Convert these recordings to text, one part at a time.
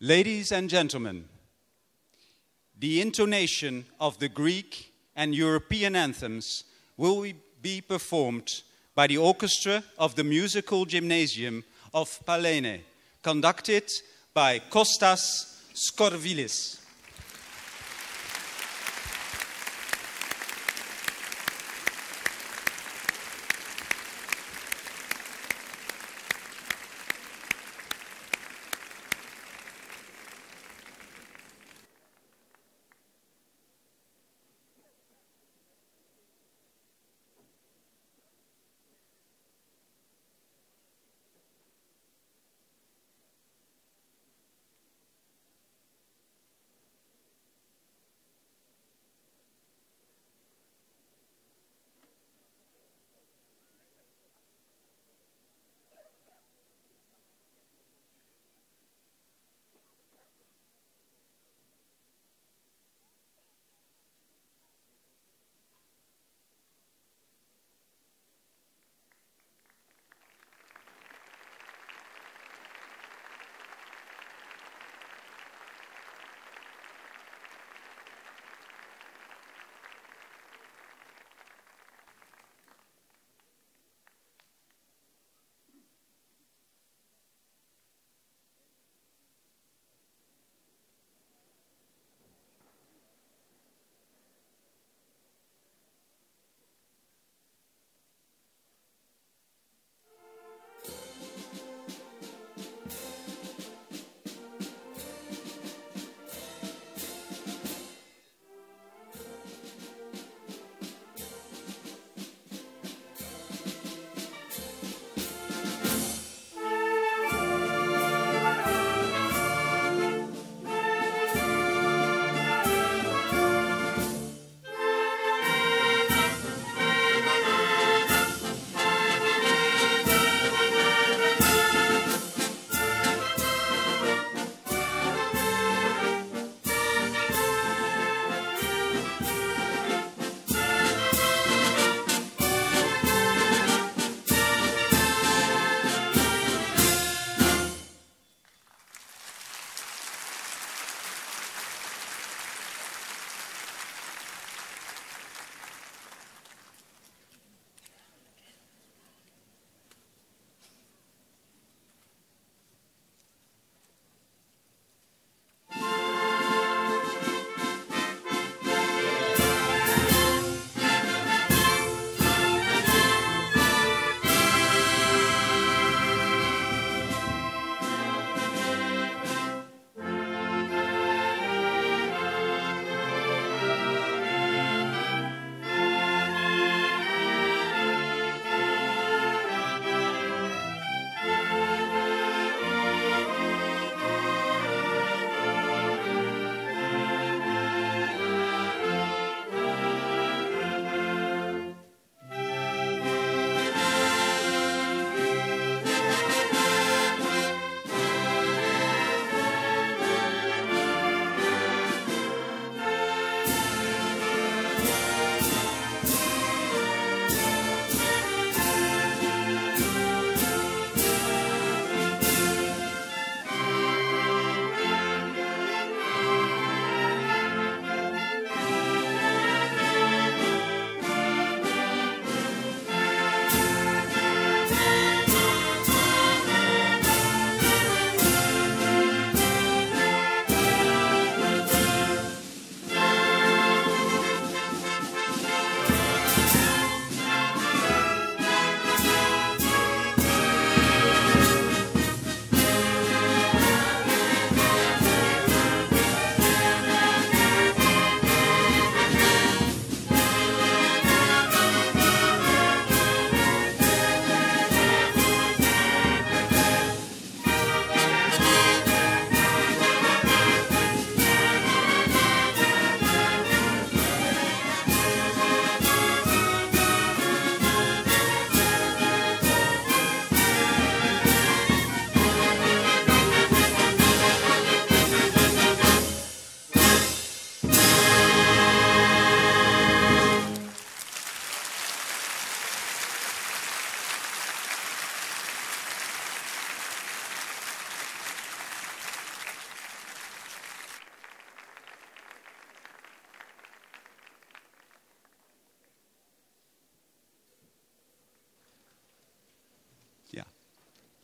Ladies and gentlemen, the intonation of the Greek and European anthems will be performed by the orchestra of the musical gymnasium of Pallene, conducted by Kostas Skorvilis.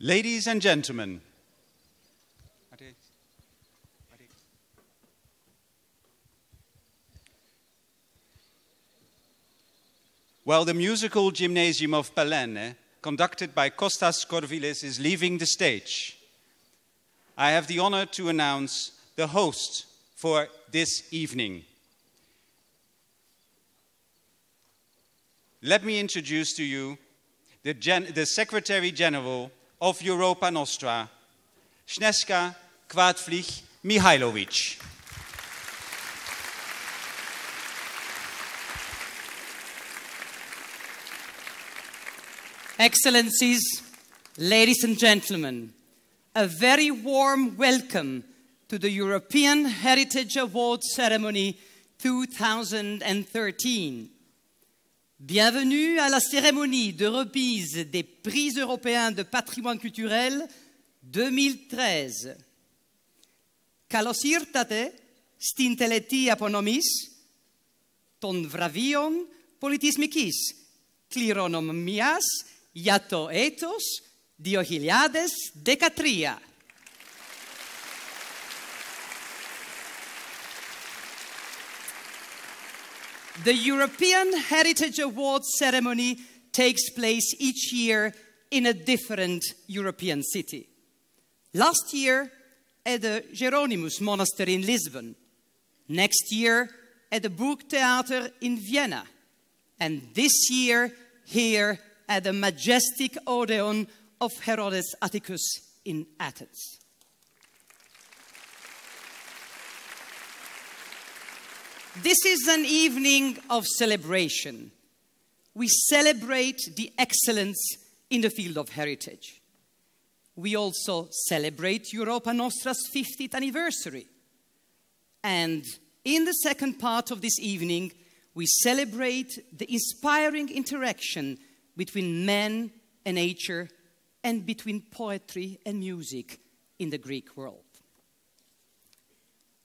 Ladies and gentlemen, while the musical gymnasium of Pellene, conducted by Kostas Korvilis, is leaving the stage, I have the honor to announce the host for this evening. Let me introduce to you the Secretary General of Europa Nostra, Snežka Kvadflich-Mihailovic. Excellencies, ladies and gentlemen, a very warm welcome to the European Heritage Awards Ceremony 2013. Bienvenue à la cérémonie de remise des prix européens de patrimoine culturel 2013. Καλώς ήρθατε στην τελετή απονομής των βραβείων πολιτισμικής κληρονομιάς για το έτος 2013. The European Heritage Awards ceremony takes place each year in a different European city. Last year at the Hieronymus Monastery in Lisbon. Next year at the Burgtheater in Vienna. And this year here at the majestic Odeion of Herodes Atticus in Athens. This is an evening of celebration. We celebrate the excellence in the field of heritage. We also celebrate Europa Nostra's 50th anniversary. And in the second part of this evening, we celebrate the inspiring interaction between man and nature and between poetry and music in the Greek world.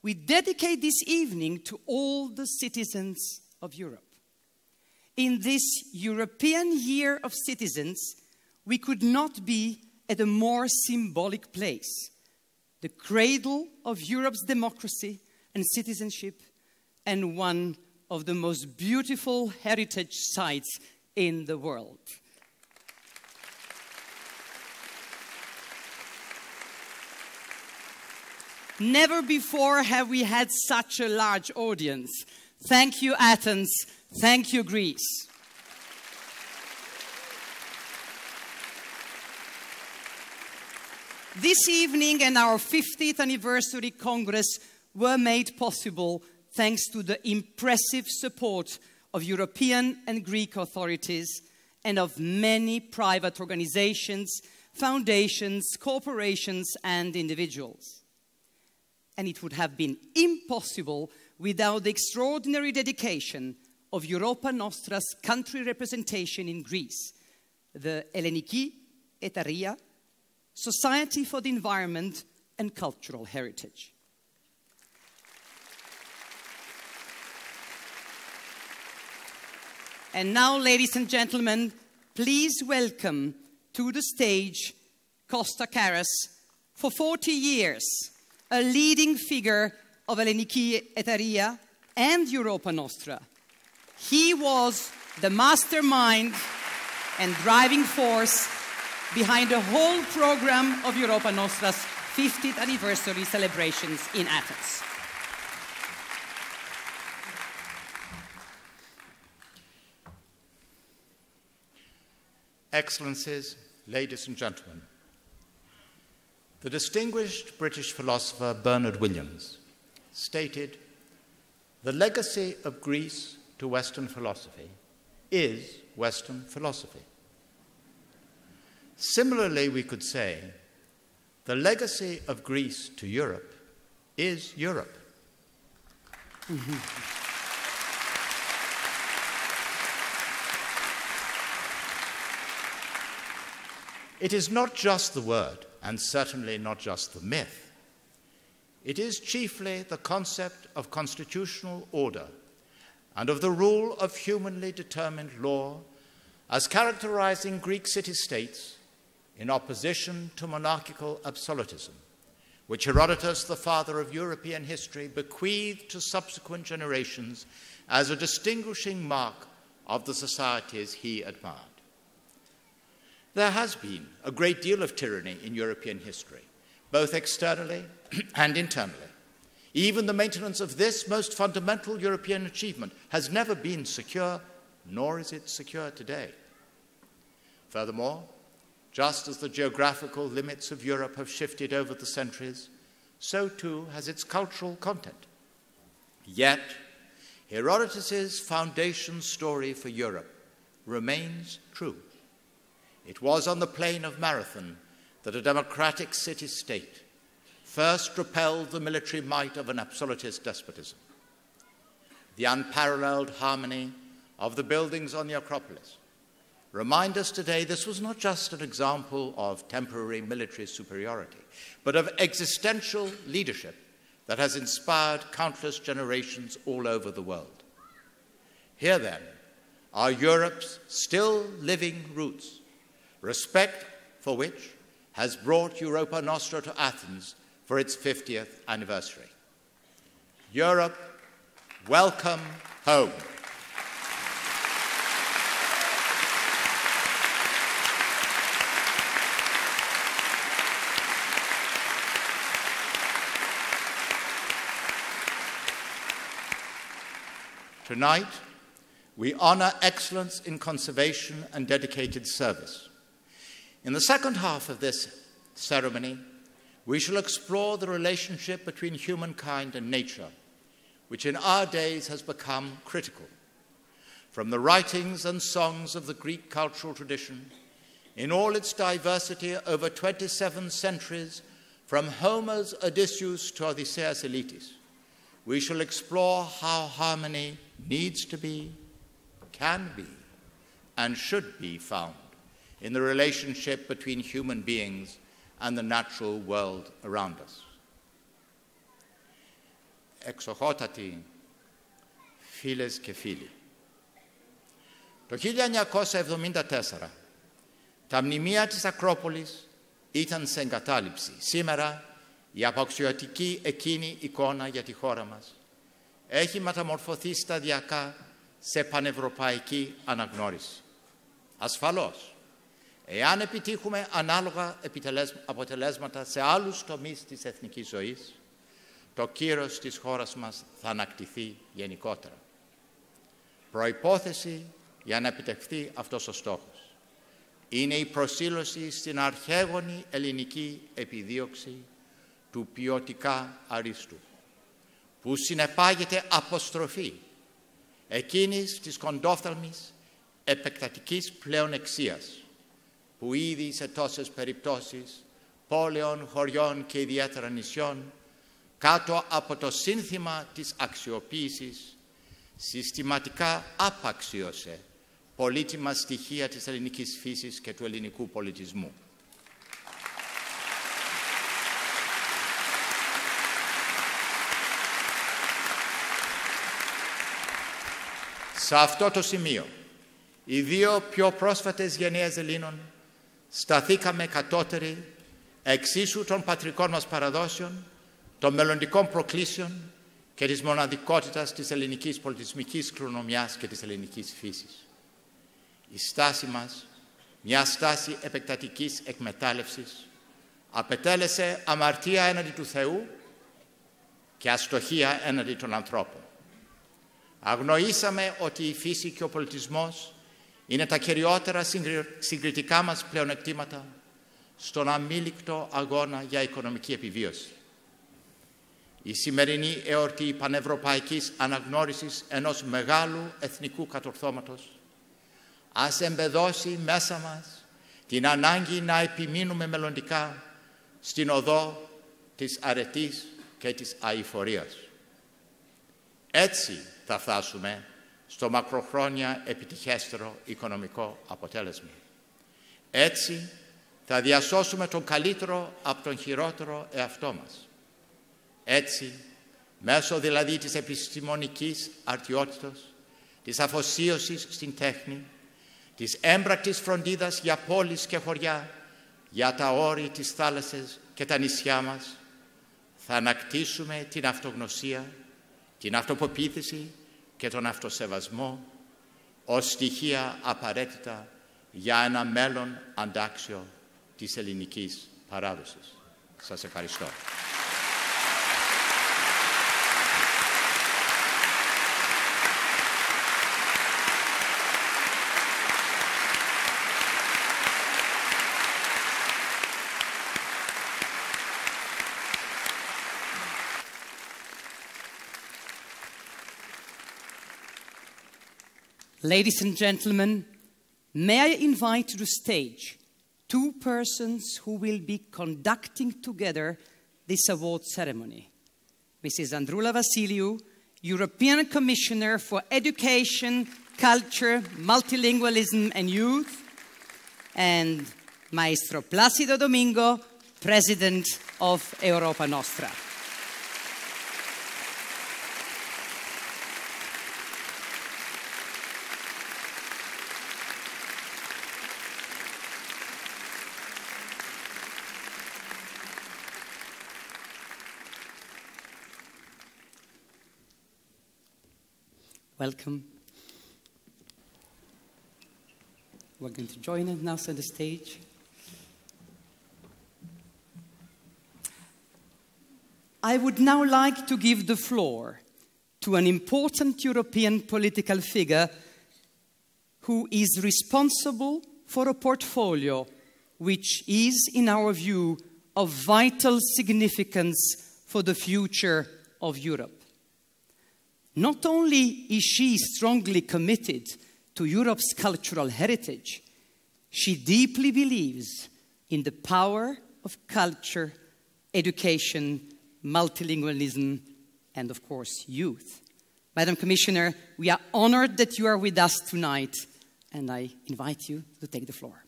We dedicate this evening to all the citizens of Europe. In this European Year of Citizens, we could not be at a more symbolic place, the cradle of Europe's democracy and citizenship, and one of the most beautiful heritage sites in the world. Never before have we had such a large audience. Thank you, Athens. Thank you, Greece. This evening and our 50th anniversary Congress were made possible thanks to the impressive support of European and Greek authorities and of many private organizations, foundations, corporations, and individuals. And it would have been impossible without the extraordinary dedication of Europa Nostra's country representation in Greece, the Elleniki Etaria, Society for the Environment and Cultural Heritage. And now, ladies and gentlemen, please welcome to the stage Costa Karas, for 40 years, a leading figure of Elleniki Etaria and Europa Nostra. He was the mastermind and driving force behind the whole program of Europa Nostra's 50th anniversary celebrations in Athens. Excellencies, ladies and gentlemen, the distinguished British philosopher Bernard Williams stated, "The legacy of Greece to Western philosophy is Western philosophy." Similarly, we could say, the legacy of Greece to Europe is Europe. It is not just the word, and certainly not just the myth. It is chiefly the concept of constitutional order and of the rule of humanly determined law as characterizing Greek city-states in opposition to monarchical absolutism, which Herodotus, the father of European history, bequeathed to subsequent generations as a distinguishing mark of the societies he admired. There has been a great deal of tyranny in European history, both externally and internally. Even the maintenance of this most fundamental European achievement has never been secure, nor is it secure today. Furthermore, just as the geographical limits of Europe have shifted over the centuries, so too has its cultural content. Yet, Herodotus's foundation story for Europe remains true. It was on the plain of Marathon that a democratic city-state first repelled the military might of an absolutist despotism. The unparalleled harmony of the buildings on the Acropolis remind us today this was not just an example of temporary military superiority, but of existential leadership that has inspired countless generations all over the world. Here, then, are Europe's still living roots, respect for which has brought Europa Nostra to Athens for its 50th anniversary. Europe, welcome home. Tonight, we honor excellence in conservation and dedicated service. In the second half of this ceremony, we shall explore the relationship between humankind and nature, which in our days has become critical. From the writings and songs of the Greek cultural tradition, in all its diversity over 27 centuries, from Homer's Odysseus to Odysseus Elitis, we shall explore how harmony needs to be, can be, and should be found in the relationship between human beings and the natural world around us. Εξοχότατοι φίλες και φίλοι, το 1974 τα μνημεία της Ακρόπολης ήταν σε εγκατάλειψη. Σήμερα η απαξιωτική εκείνη εικόνα για τη χώρα μας έχει μεταμορφωθεί σταδιακά σε πανευρωπαϊκή αναγνώριση. Ασφαλώς, εάν επιτύχουμε ανάλογα αποτελέσματα σε άλλους τομείς της εθνικής ζωής, το κύρος της χώρας μας θα ανακτηθεί γενικότερα. Προϋπόθεση για να επιτευχθεί αυτός ο στόχος είναι η προσήλωση στην αρχαίγονη ελληνική επιδίωξη του ποιοτικά αρίστου, που συνεπάγεται αποστροφή εκείνης της κοντόφθαλμης επεκτατικής πλεονεξίας, που ήδη σε τόσες περιπτώσεις πόλεων, χωριών και ιδιαίτερα νησιών, κάτω από το σύνθημα της αξιοποίησης, συστηματικά απαξίωσε πολύτιμα στοιχεία της ελληνικής φύσης και του ελληνικού πολιτισμού. Σε αυτό το σημείο, οι δύο πιο πρόσφατες γενιές Ελλήνων σταθήκαμε κατώτεροι εξίσου των πατρικών μας παραδόσεων, των μελλοντικών προκλήσεων και της μοναδικότητας της ελληνικής πολιτισμικής κληρονομιάς και της ελληνικής φύσης. Η στάση μας, μια στάση επεκτατικής εκμετάλλευσης, απετέλεσε αμαρτία έναντι του Θεού και αστοχία έναντι των ανθρώπων. Αγνοήσαμε ότι η φύση και ο πολιτισμός είναι τα κυριότερα συγκριτικά μας πλεονεκτήματα στον αμήλικτο αγώνα για οικονομική επιβίωση. Η σημερινή εορτή πανευρωπαϊκής αναγνώρισης ενός μεγάλου εθνικού κατορθώματος ας εμπεδώσει μέσα μας την ανάγκη να επιμείνουμε μελλοντικά στην οδό της αρετής και της αειφορίας. Έτσι θα φτάσουμε στο μακροχρόνια επιτυχέστερο οικονομικό αποτέλεσμα. Έτσι θα διασώσουμε τον καλύτερο από τον χειρότερο εαυτό μας. Έτσι, μέσω δηλαδή της επιστημονικής αρτιότητας, της αφοσίωσης στην τέχνη, της έμπρακτης φροντίδας για πόλεις και χωριά για τα όρη της θάλασσας και τα νησιά μας, θα ανακτήσουμε την αυτογνωσία, την αυτοπεποίθηση και τον αυτοσεβασμό ως στοιχεία απαραίτητα για ένα μέλλον αντάξιο της ελληνικής παράδοσης. Σας ευχαριστώ. Ladies and gentlemen, may I invite to the stage two persons who will be conducting together this award ceremony. Mrs. Androula Vassiliou, European Commissioner for Education, Culture, Multilingualism and Youth, and Maestro Plácido Domingo, President of Europa Nostra. Welcome. We're going to join us on the stage. I would now like to give the floor to an important European political figure who is responsible for a portfolio which is, in our view, of vital significance for the future of Europe. Not only is she strongly committed to Europe's cultural heritage, she deeply believes in the power of culture, education, multilingualism, and of course, youth. Madam Commissioner, we are honored that you are with us tonight, and I invite you to take the floor.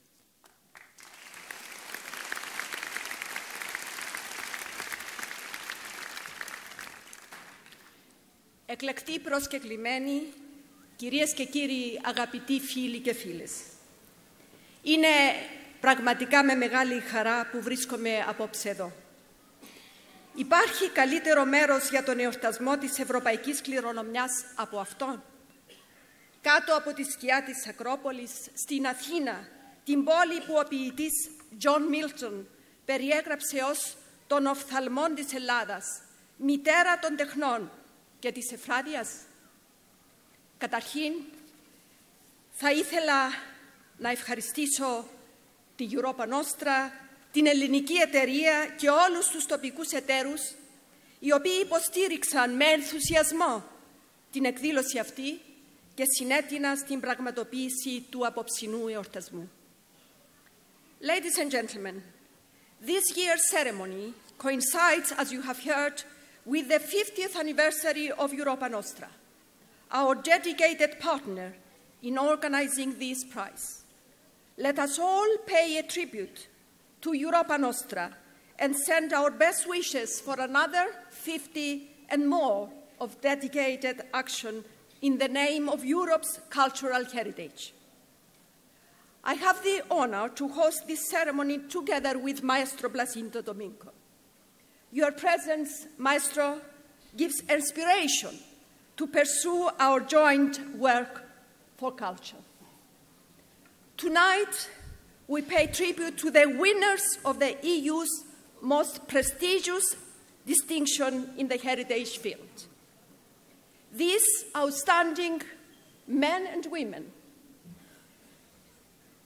Εκλεκτοί προσκεκλημένοι, κυρίες και κύριοι αγαπητοί φίλοι και φίλες. Είναι πραγματικά με μεγάλη χαρά που βρίσκομαι απόψε εδώ. Υπάρχει καλύτερο μέρος για τον εορτασμό της ευρωπαϊκής κληρονομιάς από αυτόν. Κάτω από τη σκιά της Ακρόπολης, στην Αθήνα, την πόλη που ο ποιητής John Milton περιέγραψε ως τον οφθαλμόν της Ελλάδας, μητέρα των τεχνών και της Εφράτειας. Καταρχήν, θα ήθελα να ευχαριστήσω τη Europa Nostra, την ελληνική εταιρεία και όλους τους τοπικούς εταίρους, οι οποίοι υποστήριξαν με ενθουσιασμό την εκδήλωση αυτή και συνέτειναν στην πραγματοποίηση του απόψινού εορτασμού. Ladies and gentlemen, this year's ceremony coincides, as you have heard, with the 50th anniversary of Europa Nostra, our dedicated partner in organizing this prize. Let us all pay a tribute to Europa Nostra and send our best wishes for another 50 and more of dedicated action in the name of Europe's cultural heritage. I have the honor to host this ceremony together with Maestro Plácido Domingo. Your presence, Maestro, gives inspiration to pursue our joint work for culture. Tonight, we pay tribute to the winners of the EU's most prestigious distinction in the heritage field. These outstanding men and women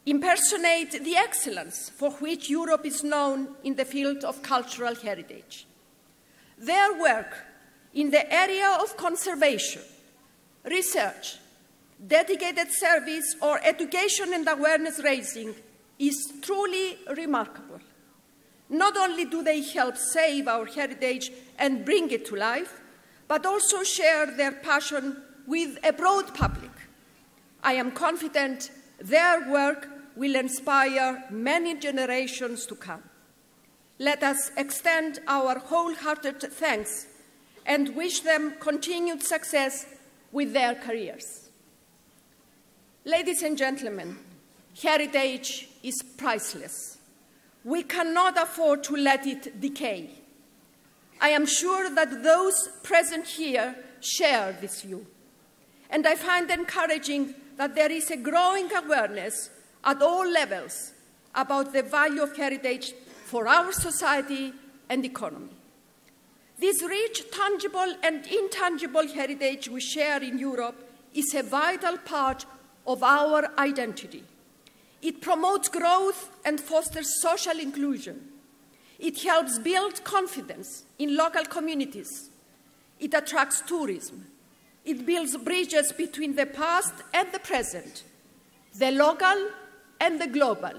impersonate the excellence for which Europe is known in the field of cultural heritage. Their work in the area of conservation, research, dedicated service, or education and awareness raising is truly remarkable. Not only do they help save our heritage and bring it to life, but also share their passion with a broad public. I am confident their work will inspire many generations to come. Let us extend our wholehearted thanks and wish them continued success with their careers. Ladies and gentlemen, heritage is priceless. We cannot afford to let it decay. I am sure that those present here share this view. And I find encouraging that there is a growing awareness at all levels about the value of heritage for our society and economy. This rich, tangible and intangible heritage we share in Europe is a vital part of our identity. It promotes growth and fosters social inclusion. It helps build confidence in local communities. It attracts tourism. It builds bridges between the past and the present, the local and the global.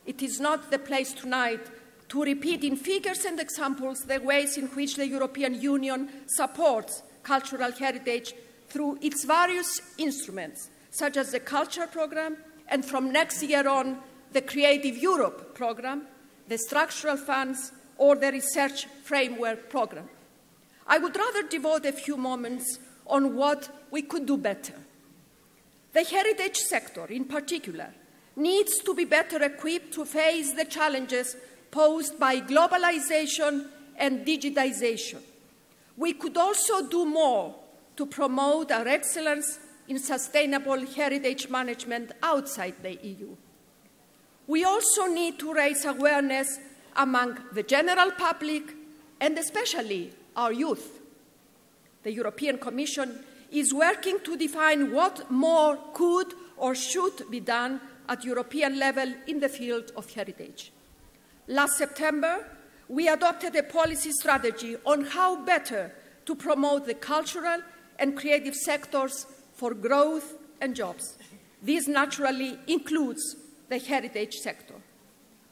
It is not the place tonight to repeat in figures and examples the ways in which the European Union supports cultural heritage through its various instruments, such as the Culture Programme, and from next year on, the Creative Europe Programme, the Structural Funds, or the Research Framework Programme. I would rather devote a few moments on what we could do better. The heritage sector, in particular, needs to be better equipped to face the challenges posed by globalization and digitization. We could also do more to promote our excellence in sustainable heritage management outside the EU. We also need to raise awareness among the general public and especially our youth. The European Commission is working to define what more could or should be done at European level in the field of heritage. Last September, we adopted a policy strategy on how better to promote the cultural and creative sectors for growth and jobs. This naturally includes the heritage sector.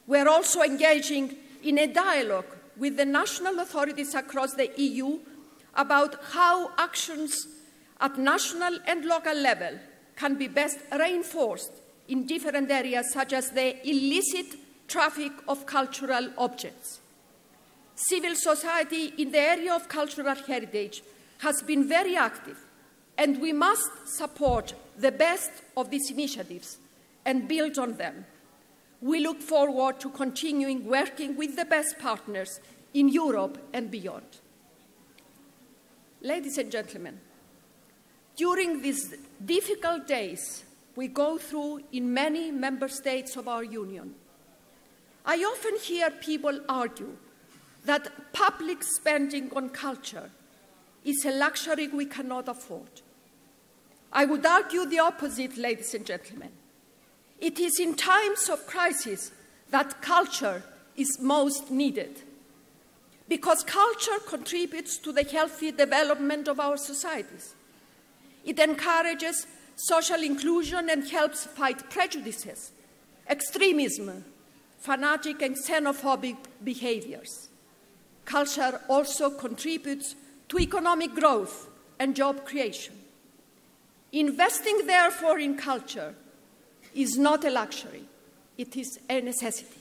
We are also engaging in a dialogue with the national authorities across the EU about how actions at national and local level can be best reinforced in different areas, such as the illicit traffic of cultural objects. Civil society in the area of cultural heritage has been very active, and we must support the best of these initiatives and build on them. We look forward to continuing working with the best partners in Europe and beyond. Ladies and gentlemen, during these difficult days we go through in many member states of our Union, I often hear people argue that public spending on culture is a luxury we cannot afford. I would argue the opposite, ladies and gentlemen. It is in times of crisis that culture is most needed, because culture contributes to the healthy development of our societies. It encourages social inclusion and helps fight prejudices, extremism, fanatic and xenophobic behaviors. Culture also contributes to economic growth and job creation. Investing, therefore, in culture is not a luxury, it is a necessity.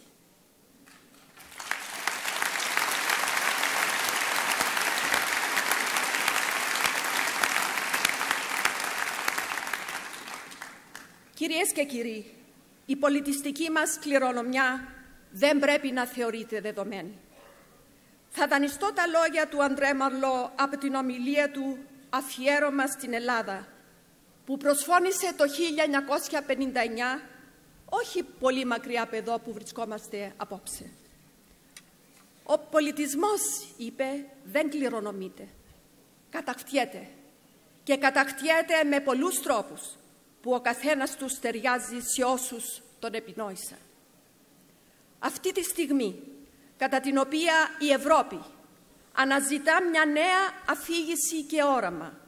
Κυρίες και κύριοι, η πολιτιστική μας κληρονομιά δεν πρέπει να θεωρείται δεδομένη. Θα δανειστώ τα λόγια του Αντρέ Μαρλό από την ομιλία του «Αφιέρωμα στην Ελλάδα», που προσφώνησε το 1959, όχι πολύ μακριά από εδώ που βρισκόμαστε απόψε. Ο πολιτισμός, είπε, δεν κληρονομείται, κατακτιέται, και κατακτιέται με πολλούς τρόπους που ο καθένας τους ταιριάζει σε όσους τον επινόησαν. Αυτή τη στιγμή, κατά την οποία η Ευρώπη αναζητά μια νέα αφήγηση και όραμα,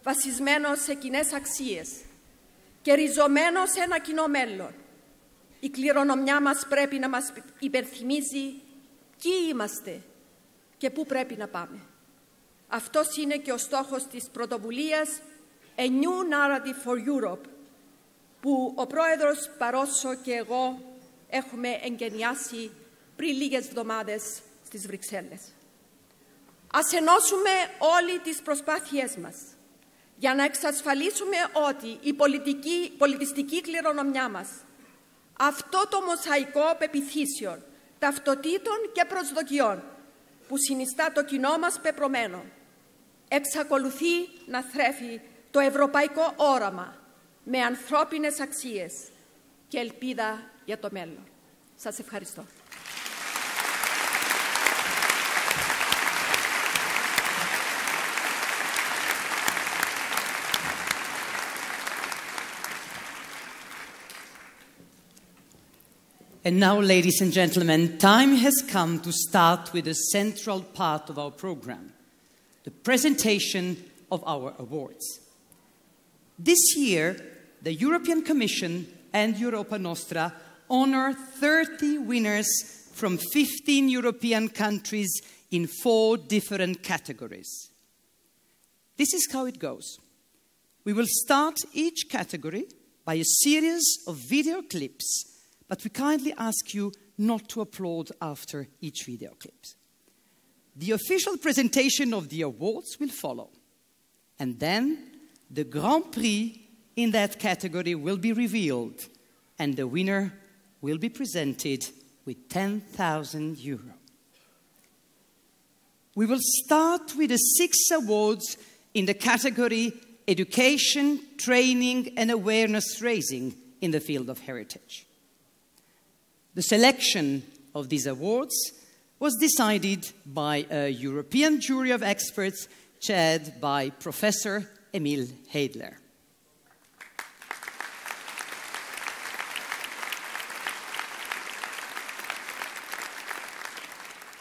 βασισμένο σε κοινές αξίες και ριζωμένο σε ένα κοινό μέλλον, η κληρονομιά μας πρέπει να μας υπενθυμίζει ποιοι είμαστε και πού πρέπει να πάμε. Αυτός είναι και ο στόχος της πρωτοβουλίας A New Narrative for Europe, που ο πρόεδρος Παρόσο και εγώ έχουμε εγκαινιάσει πριν λίγες εβδομάδες στις Βρυξέλλες. Ας ενώσουμε όλοι τις προσπάθειές μας για να εξασφαλίσουμε ότι η πολιτιστική κληρονομιά μας, αυτό το μοσαϊκό πεποιθήσεων ταυτοτήτων και προσδοκιών που συνιστά το κοινό μας πεπρωμένο, εξακολουθεί να θρέφει το ευρωπαϊκό όραμα με ανθρώπινες αξίες και ελπίδα για το μέλλον. Σας ευχαριστώ. And now, ladies and gentlemen, time has come to start with the central part of our program, the presentation of our awards. This year, the European Commission and Europa Nostra honor 30 winners from 15 European countries in 4 different categories. This is how it goes. We will start each category by a series of video clips, but we kindly ask you not to applaud after each video clip. The official presentation of the awards will follow. And then the Grand Prix in that category will be revealed, and the winner will be presented with 10,000 euro. We will start with the 6 awards in the category Education, Training and Awareness Raising in the field of heritage. The selection of these awards was decided by a European jury of experts chaired by Professor Emil Heidler.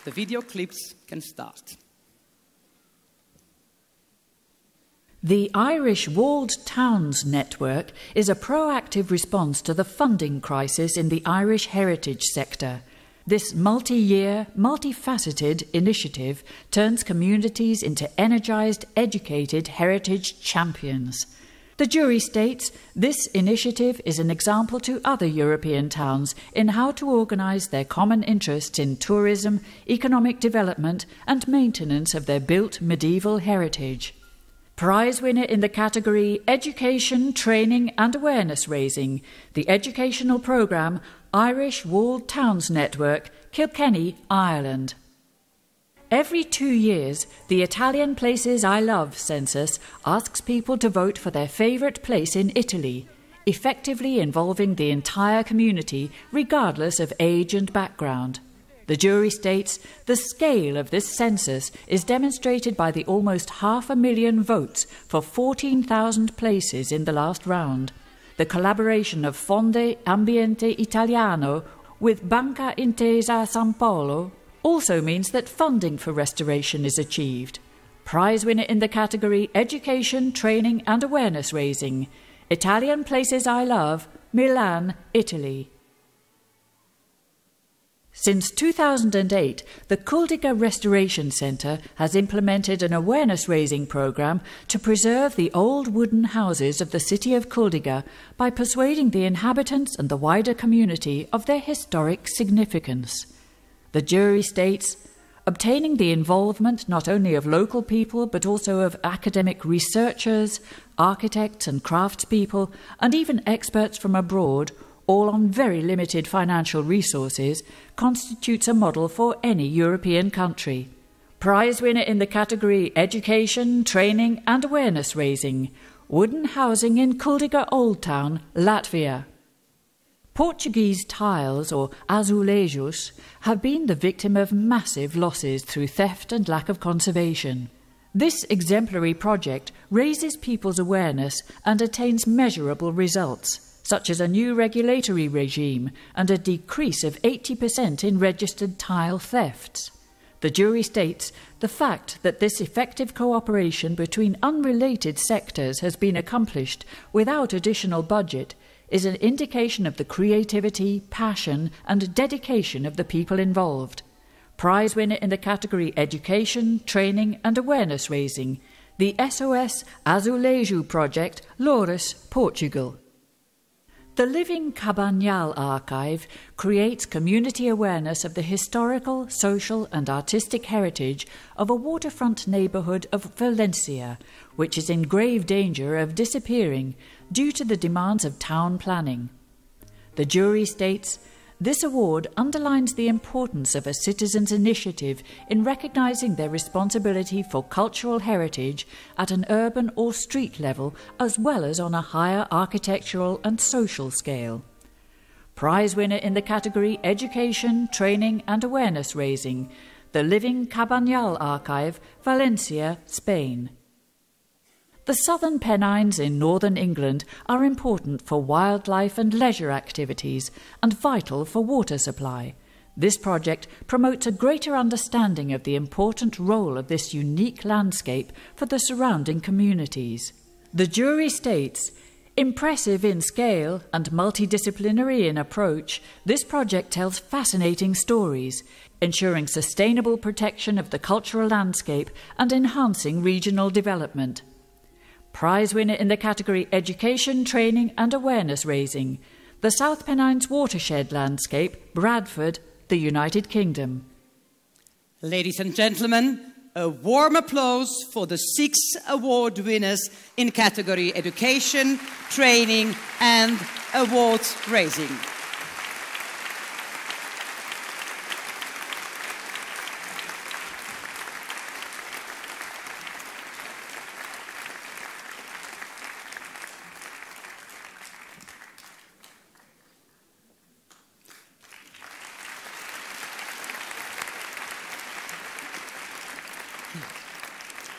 The video clips can start. The Irish Walled Towns Network is a proactive response to the funding crisis in the Irish heritage sector. This multi-year, multifaceted initiative turns communities into energised, educated heritage champions. The jury states this initiative is an example to other European towns in how to organise their common interests in tourism, economic development and maintenance of their built medieval heritage. Prize winner in the category Education, Training and Awareness Raising, the educational programme Irish Walled Towns Network, Kilkenny, Ireland. Every 2 years, the Italian Places I Love census asks people to vote for their favourite place in Italy, effectively involving the entire community regardless of age and background. The jury states the scale of this census is demonstrated by the almost 500,000 votes for 14,000 places in the last round. The collaboration of Fondo Ambiente Italiano with Banca Intesa San Paolo also means that funding for restoration is achieved. Prize winner in the category Education, Training and Awareness Raising, Italian Places I Love, Milan, Italy. Since 2008, the Culdiga Restoration Centre has implemented an awareness-raising programme to preserve the old wooden houses of the city of Culdiga by persuading the inhabitants and the wider community of their historic significance. The jury states, obtaining the involvement not only of local people but also of academic researchers, architects and craftspeople, and even experts from abroad, all on very limited financial resources, constitutes a model for any European country. Prize winner in the category Education, Training and Awareness Raising, Wooden Housing in Culdiga Old Town, Latvia. Portuguese tiles, or azulejos, have been the victim of massive losses through theft and lack of conservation. This exemplary project raises people's awareness and attains measurable results, such as a new regulatory regime and a decrease of 80% in registered tile thefts. The jury states the fact that this effective cooperation between unrelated sectors has been accomplished without additional budget is an indication of the creativity, passion and dedication of the people involved. Prize winner in the category Education, Training and Awareness Raising, the SOS Azulejo Project, Loures, Portugal. The Living Cabanhal Archive creates community awareness of the historical, social and artistic heritage of a waterfront neighbourhood of Valencia, which is in grave danger of disappearing due to the demands of town planning. The jury states, This award underlines the importance of a citizen's initiative in recognising their responsibility for cultural heritage at an urban or street level, as well as on a higher architectural and social scale. Prize winner in the category Education, Training and Awareness Raising, the Living Cabanyal Archive, Valencia, Spain. The southern Pennines in northern England are important for wildlife and leisure activities and vital for water supply. This project promotes a greater understanding of the important role of this unique landscape for the surrounding communities. The jury states, impressive in scale and multidisciplinary in approach, this project tells fascinating stories, ensuring sustainable protection of the cultural landscape and enhancing regional development. Prize winner in the category Education, Training and Awareness Raising, the South Pennines Watershed Landscape, Bradford, the United Kingdom. Ladies and gentlemen, a warm applause for the 6 award winners in category Education, Training and Awards Raising.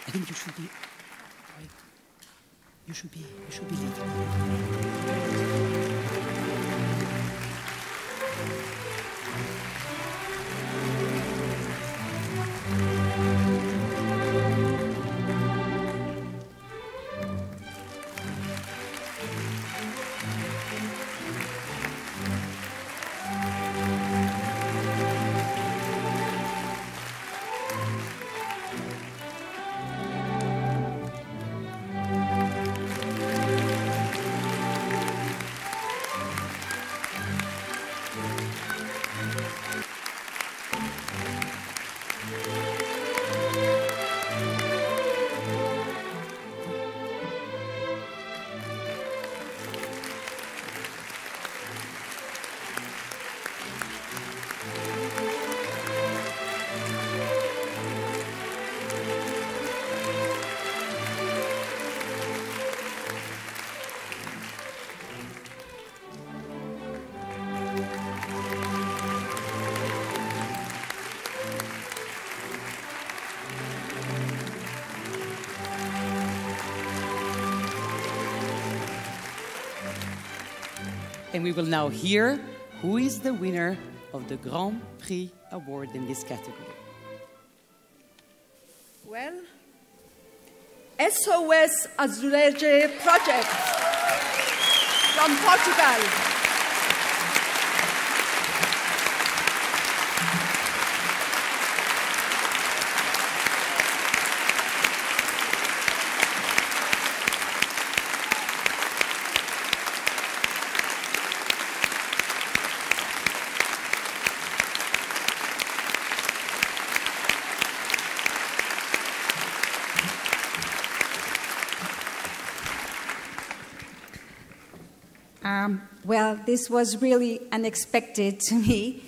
I think you should be. You should be leading. And we will now hear who is the winner of the Grand Prix Award in this category. Well, SOS Azulejo Project from Portugal. Well, this was really unexpected to me.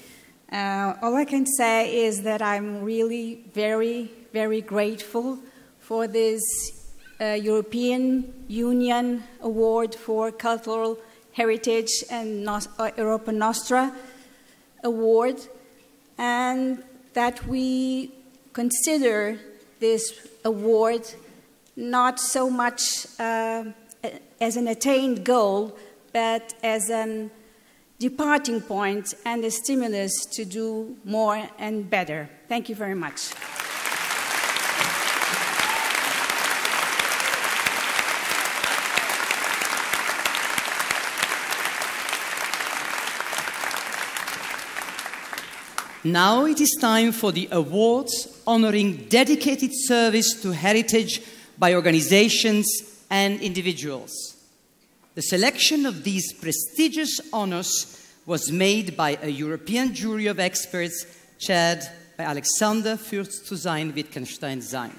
All I can say is that I'm really very, very grateful for this European Union Award for Cultural Heritage and Europa Nostra Award, and that we consider this award not so much as an attained goal, but as a departing point and a stimulus to do more and better. Thank you very much. Now it is time for the awards honoring dedicated service to heritage by organizations and individuals. The selection of these prestigious honors was made by a European jury of experts chaired by Alexander Fürst zu sein Wittgenstein sein.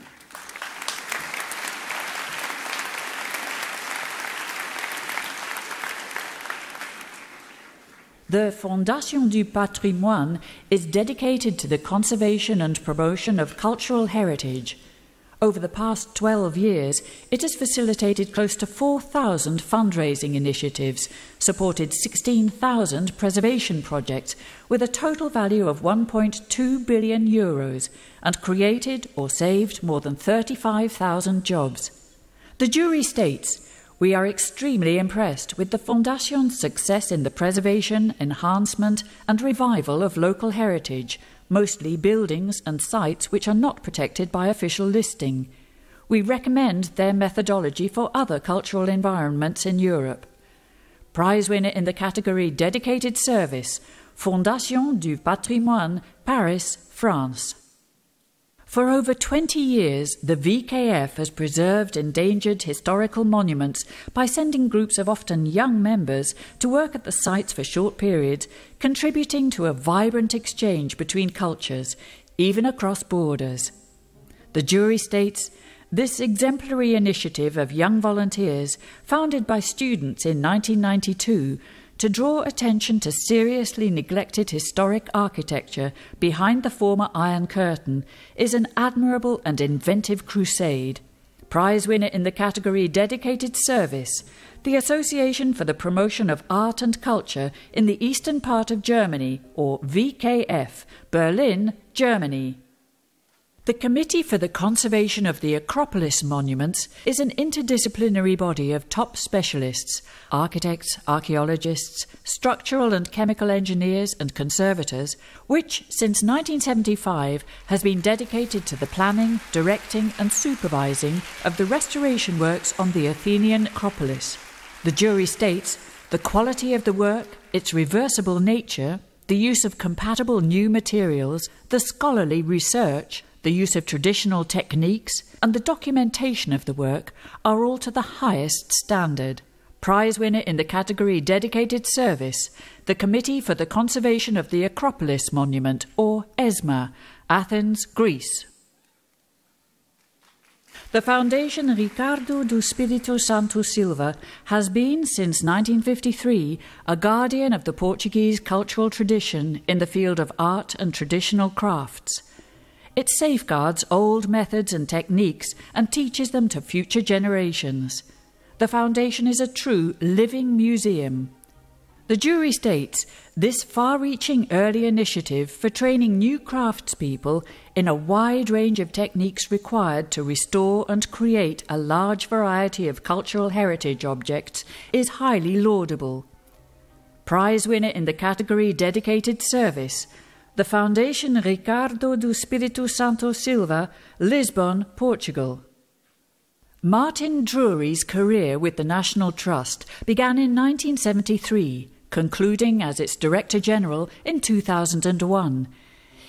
The Fondation du Patrimoine is dedicated to the conservation and promotion of cultural heritage. Over the past 12 years, it has facilitated close to 4,000 fundraising initiatives, supported 16,000 preservation projects with a total value of 1.2 billion euros, and created or saved more than 35,000 jobs. The jury states, "We are extremely impressed with the Fondation's success in the preservation, enhancement and revival of local heritage, mostly buildings and sites which are not protected by official listing. We recommend their methodology for other cultural environments in Europe." Prize winner in the category Dedicated Service, Fondation du Patrimoine, Paris, France. For over 20 years, the VKF has preserved endangered historical monuments by sending groups of often young members to work at the sites for short periods, contributing to a vibrant exchange between cultures, even across borders. The jury states, "This exemplary initiative of young volunteers, founded by students in 1992, to draw attention to seriously neglected historic architecture behind the former Iron Curtain, is an admirable and inventive crusade." Prize winner in the category Dedicated Service, the Association for the Promotion of Art and Culture in the Eastern Part of Germany, or VKF, Berlin, Germany. The Committee for the Conservation of the Acropolis Monuments is an interdisciplinary body of top specialists, architects, archaeologists, structural and chemical engineers and conservators, which since 1975 has been dedicated to the planning, directing and supervising of the restoration works on the Athenian Acropolis. The jury states, "The quality of the work, its reversible nature, the use of compatible new materials, the scholarly research, the use of traditional techniques, and the documentation of the work are all to the highest standard." Prize winner in the category Dedicated Service, the Committee for the Conservation of the Acropolis Monument, or ESMA, Athens, Greece. The Foundation Ricardo do Espírito Santo Silva has been, since 1953, a guardian of the Portuguese cultural tradition in the field of art and traditional crafts. It safeguards old methods and techniques and teaches them to future generations. The Foundation is a true living museum. The jury states, "This far-reaching early initiative for training new craftspeople in a wide range of techniques required to restore and create a large variety of cultural heritage objects is highly laudable." Prize winner in the category Dedicated Service, the Foundation Ricardo do Espírito Santo Silva, Lisbon, Portugal. Martin Drury's career with the National Trust began in 1973, concluding as its Director General in 2001.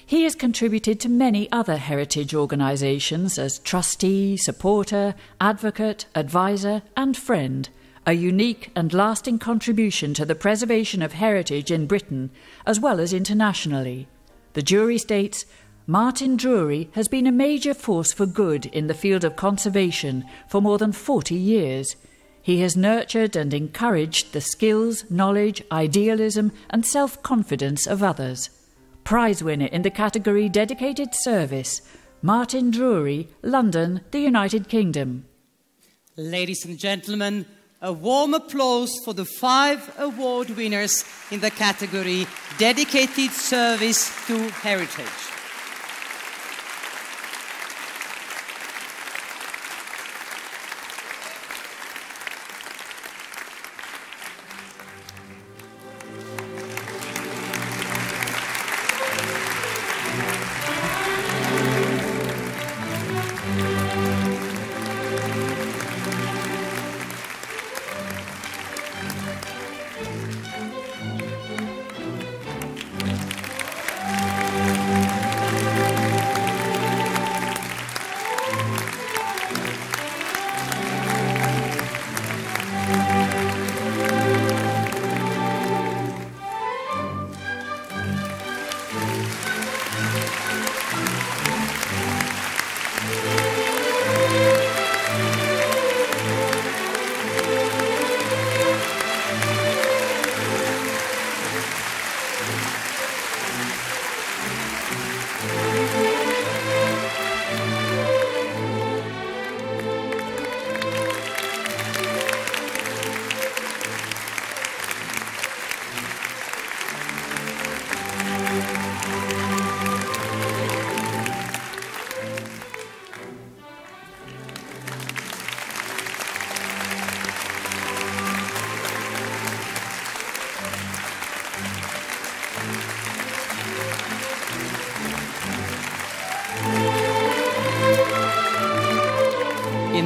He has contributed to many other heritage organisations as trustee, supporter, advocate, advisor and friend, a unique and lasting contribution to the preservation of heritage in Britain as well as internationally. The jury states, "Martin Drury has been a major force for good in the field of conservation for more than 40 years. He has nurtured and encouraged the skills, knowledge, idealism and self-confidence of others." Prize winner in the category Dedicated Service, Martin Drury, London, the United Kingdom. Ladies and gentlemen, a warm applause for the 5 award winners in the category Dedicated Service to Heritage.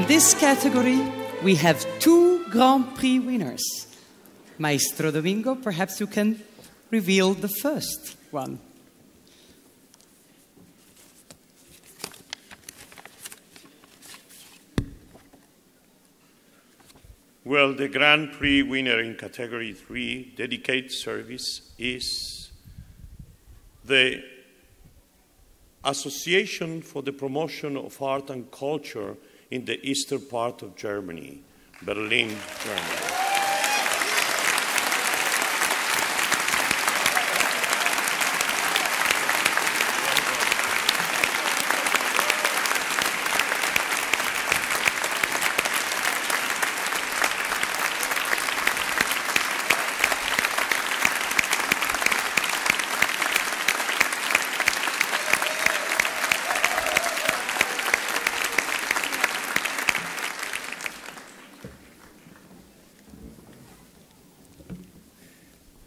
this category, we have 2 Grand Prix winners. Maestro Domingo, perhaps you can reveal the first one. Well, the Grand Prix winner in Category 3, Dedicated Service, is the Association for the Promotion of Art and Culture in the eastern part of Germany, Berlin, Germany.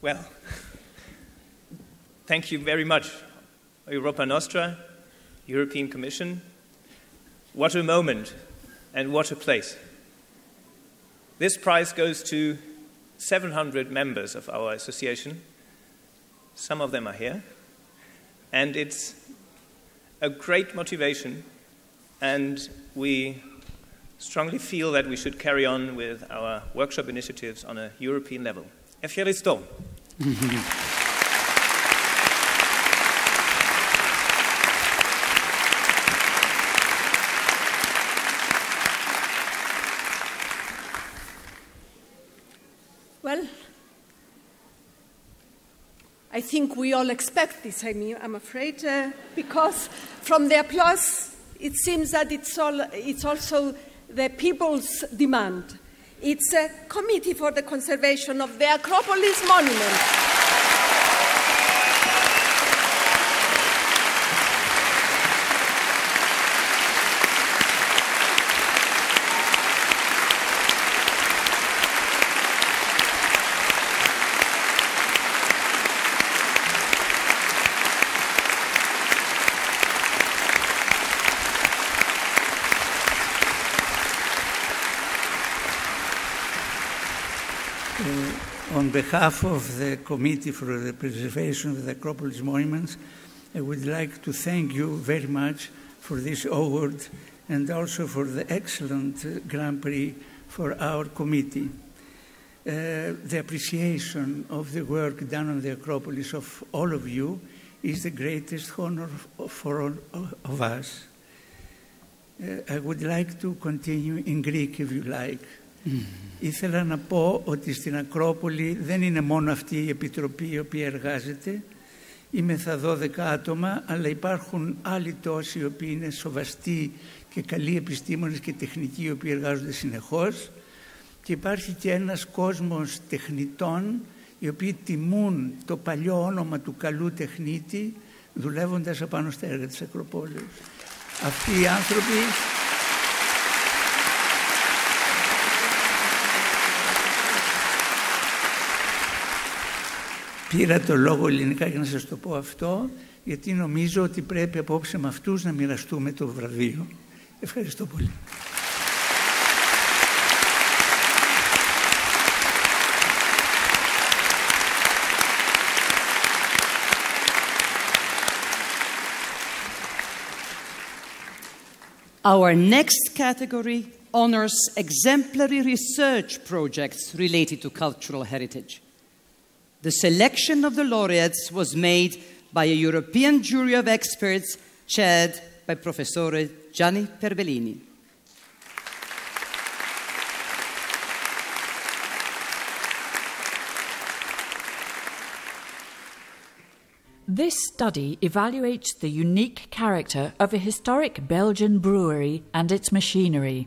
Well, thank you very much, Europa Nostra, European Commission. What a moment and what a place. This prize goes to 700 members of our association. Some of them are here. And it's a great motivation, and we strongly feel that we should carry on with our workshop initiatives on a European level. Ευχαριστώ. Well, I think we all expect this, I'm afraid, because from the applause, it seems that it's also the people's demand. It's a committee for the conservation of the Acropolis monument. On behalf of the Committee for the Preservation of the Acropolis Monuments, I would like to thank you very much for this award and also for the excellent Grand Prix for our committee. The appreciation of the work done on the Acropolis of all of you is the greatest honor for all of us. I would like to continue in Greek, if you like. Ήθελα να πω ότι στην Ακρόπολη δεν είναι μόνο αυτή η επιτροπή η οποία εργάζεται. Είμεθα 12 άτομα, αλλά υπάρχουν άλλοι τόσοι οι οποίοι είναι σοβαστοί και καλοί επιστήμονες και τεχνικοί οι οποίοι εργάζονται συνεχώς. Και υπάρχει και ένας κόσμος τεχνητών οι οποίοι τιμούν το παλιό όνομα του καλού τεχνίτη δουλεύοντας απάνω στα έργα της Ακροπόλεως. Αυτοί οι άνθρωποι πήρα το λόγο ελληνικά για να σας το πω αυτό, γιατί νομίζω ότι πρέπει απόψε με αυτούς να μοιραστούμε το βραβείο. Ευχαριστώ πολύ. Our next category honors exemplary research projects related to cultural heritage. The selection of the laureates was made by a European jury of experts chaired by Professor Gianni Perbellini. This study evaluates the unique character of a historic Belgian brewery and its machinery,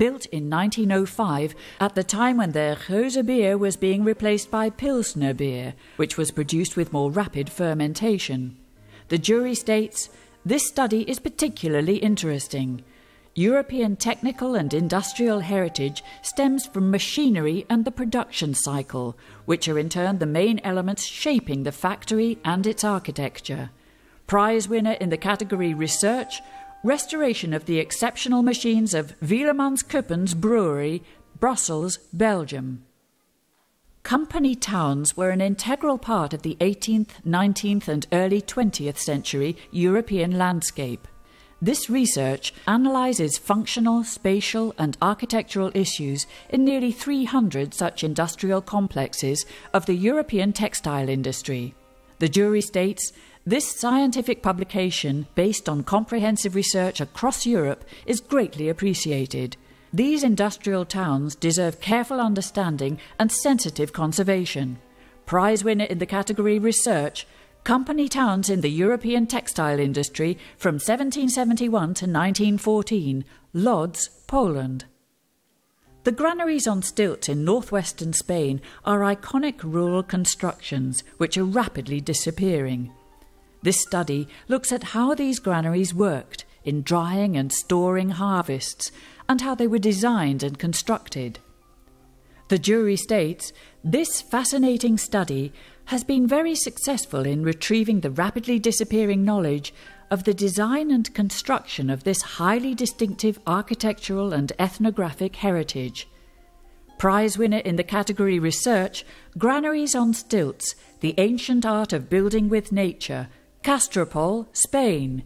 built in 1905 at the time when their Rose beer was being replaced by Pilsner beer, which was produced with more rapid fermentation. The jury states, "This study is particularly interesting. European technical and industrial heritage stems from machinery and the production cycle, which are in turn the main elements shaping the factory and its architecture. Prize winner in the category Research, restoration of the exceptional machines of Wielemans Brewery, Brussels, Belgium. Company towns were an integral part of the 18th, 19th and early 20th century European landscape. This research analyses functional, spatial and architectural issues in nearly 300 such industrial complexes of the European textile industry. The jury states, this scientific publication, based on comprehensive research across Europe, is greatly appreciated. These industrial towns deserve careful understanding and sensitive conservation. Prize winner in the category Research, Company towns in the European textile industry from 1771 to 1914, Lodz, Poland. The granaries on stilts in northwestern Spain are iconic rural constructions which are rapidly disappearing. This study looks at how these granaries worked in drying and storing harvests and how they were designed and constructed. The jury states, this fascinating study has been very successful in retrieving the rapidly disappearing knowledge of the design and construction of this highly distinctive architectural and ethnographic heritage. Prize winner in the category Research, Granaries on Stilts, the Ancient Art of Building with Nature, Castropol, Spain.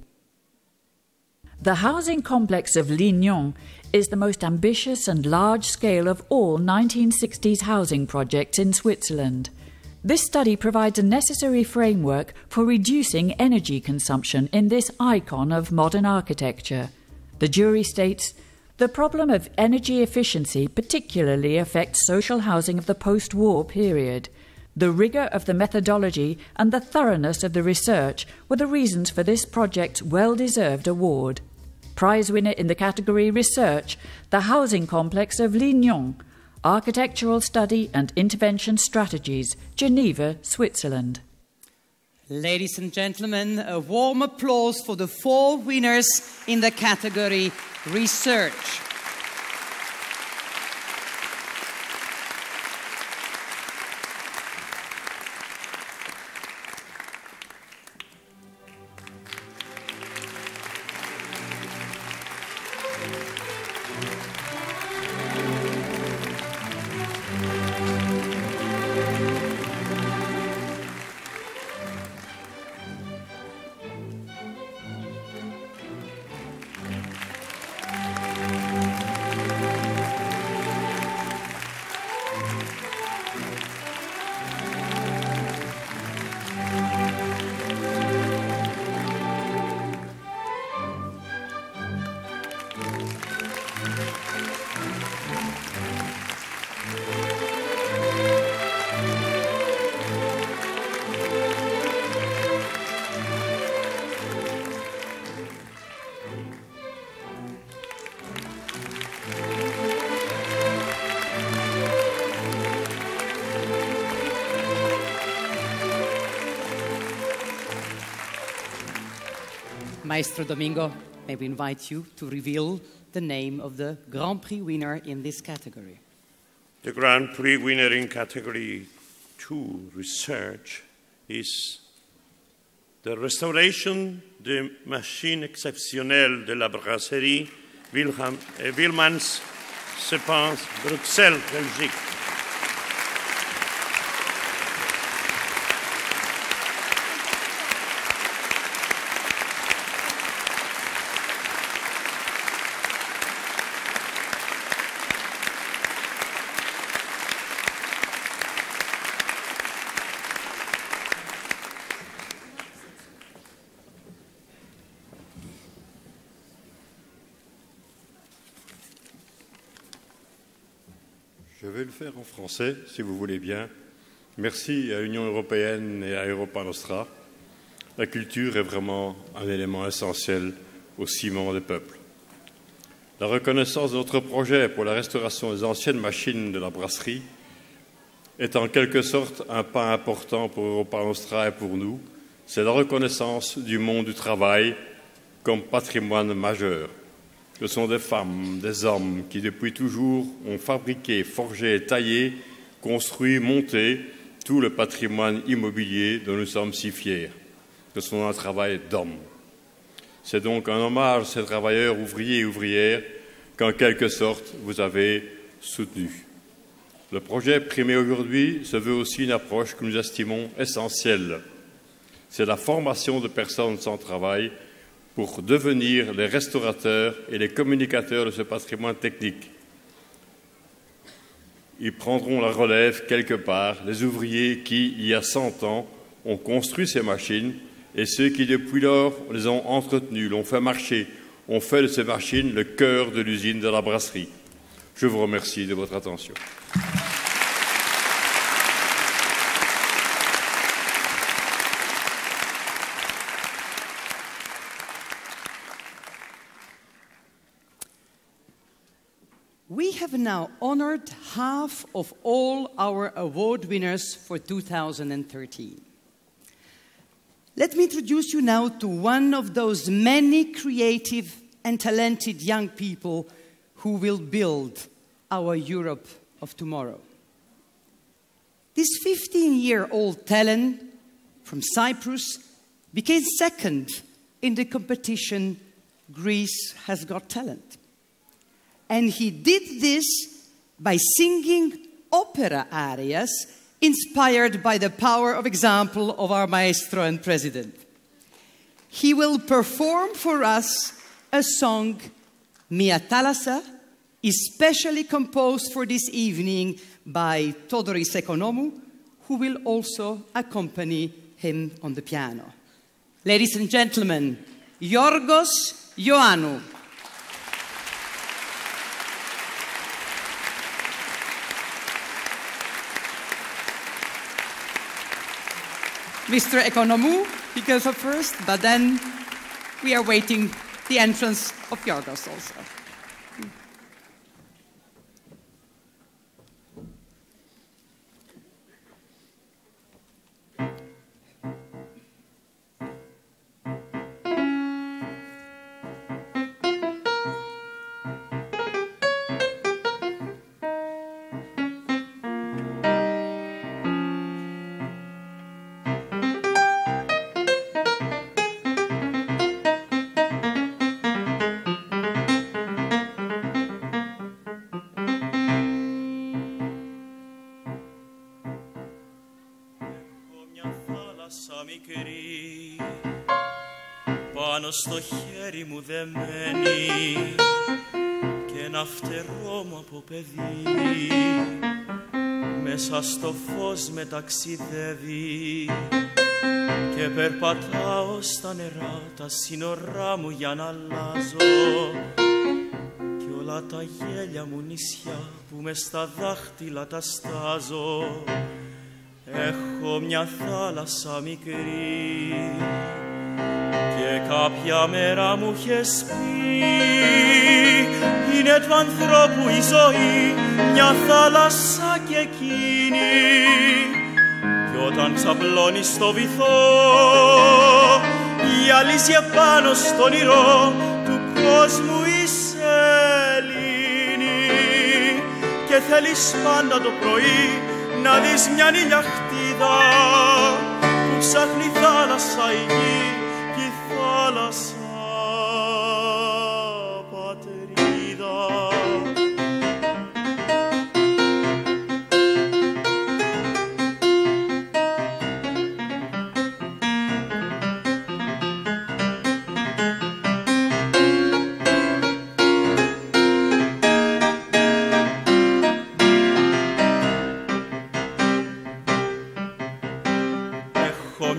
The housing complex of Lignon is the most ambitious and large-scale of all 1960s housing projects in Switzerland. This study provides a necessary framework for reducing energy consumption in this icon of modern architecture. The jury states, the problem of energy efficiency particularly affects social housing of the post-war period. The rigour of the methodology and the thoroughness of the research were the reasons for this project's well-deserved award. Prize winner in the category Research, the housing complex of Lignon, Architectural Study and Intervention Strategies, Geneva, Switzerland. Ladies and gentlemen, a warm applause for the 4 winners in the category Research. Maestro Domingo, may we invite you to reveal the name of the Grand Prix winner in this category. The Grand Prix winner in category 2, Research, is the restoration de machine exceptionnelle de la brasserie Wielemans, Bruxelles, Belgique. Je vais le faire en français, si vous voulez bien. Merci à l'Union européenne et à Europa Nostra. La culture est vraiment un élément essentiel au ciment des peuples. La reconnaissance de notre projet pour la restauration des anciennes machines de la brasserie est en quelque sorte un pas important pour Europa Nostra et pour nous. C'est la reconnaissance du monde du travail comme patrimoine majeur. Ce sont des femmes, des hommes qui depuis toujours ont fabriqué, forgé, taillé, construit, monté tout le patrimoine immobilier dont nous sommes si fiers. Ce sont un travail d'hommes. C'est donc un hommage à ces travailleurs ouvriers et ouvrières qu'en quelque sorte vous avez soutenu. Le projet primé aujourd'hui se veut aussi une approche que nous estimons essentielle. C'est la formation de personnes sans travail pour devenir les restaurateurs et les communicateurs de ce patrimoine technique. Ils prendront la relève quelque part, les ouvriers qui, il y a 100 ans, ont construit ces machines et ceux qui, depuis lors, les ont entretenues, l'ont fait marcher, ont fait de ces machines le cœur de l'usine de la brasserie. Je vous remercie de votre attention. We have now honored half of all our award winners for 2013. Let me introduce you now to one of those many creative and talented young people who will build our Europe of tomorrow. This 15-year-old talent from Cyprus became second in the competition Greece Has Got Talent. And he did this by singing opera arias inspired by the power of example of our maestro and president. He will perform for us a song, Mia Thalassa, especially composed for this evening by Todoris Ekonomou, who will also accompany him on the piano. Ladies and gentlemen, Yorgos Ioannou. Mr. Ekonomou, he goes up first, but then we are waiting the entrance of Yorgos also. Μικρή, πάνω στο χέρι μου δεμένη και ένα φτερό μου από παιδί μέσα στο φως με ταξιδεύει και περπατάω στα νερά τα σύνορά μου για να αλλάζω και όλα τα γέλια μου νησιά που μες στα δάχτυλα τα στάζω. Έχω μια θάλασσα μικρή και κάποια μέρα μου είχες πει είναι του ανθρώπου η ζωή μια θάλασσα και εκείνη κι όταν ξαπλώνει στο βυθό η αλήθεια πάνω στο όνειρο του κόσμου η σελήνη και θέλεις πάντα το πρωί να δεις μια ηλιαχτίδα που ψάχνει θάλασσα η γη κι η θάλασσα πατρίδα.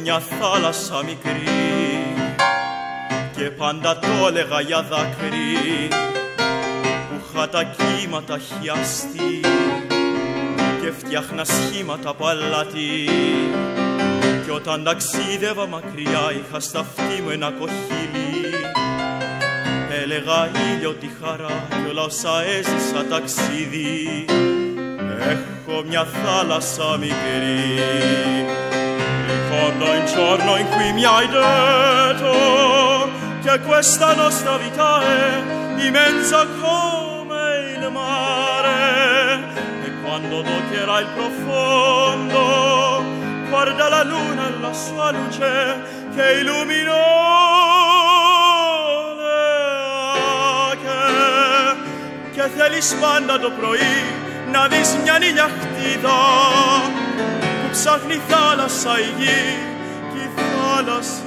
Μια θάλασσα μικρή και πάντα το έλεγα για δάκρυ που είχα τα κύματα χιαστεί και φτιάχνα σχήματα από αλάτι κι όταν ταξίδευα μακριά είχα στα αυτή μου ένα κοχύλι έλεγα ήλιο τη χαρά κι όλα όσα έζησα ταξίδι έχω μια θάλασσα μικρή. Ricordo un giorno in cui mi hai detto che questa nostra vita è immensa come il mare e quando toccherà il profondo guarda la luna e la sua luce che illuminò il mare. και θέλεις πάντα το πρωί να δεις μια νυχτίδα που ψάχνει θάλασσα η γη κι η θάλασσα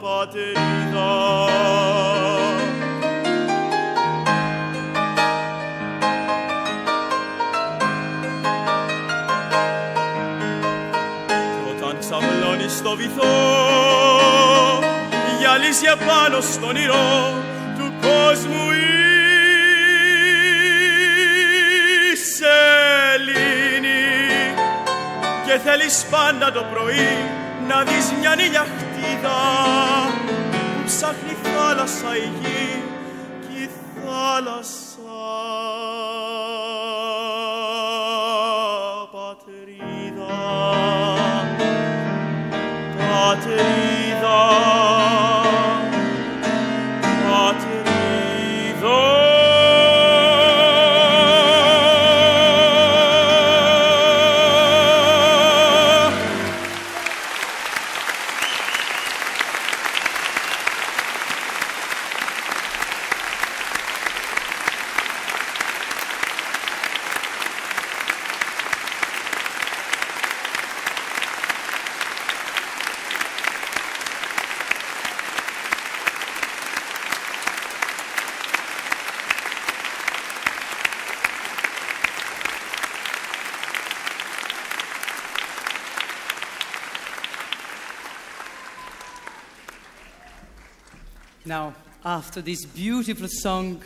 πατρίδα. Στο βυθό γυαλίζει επάνω στον ήρω του κόσμου η σελήνη και θέλεις πάντα το πρωί να δεις μια νυχτίδα που ψάχνει θάλασσα η γη κι η θάλασσα πατρίδα. Πατρίδα, πατρίδα. Now, after this beautiful song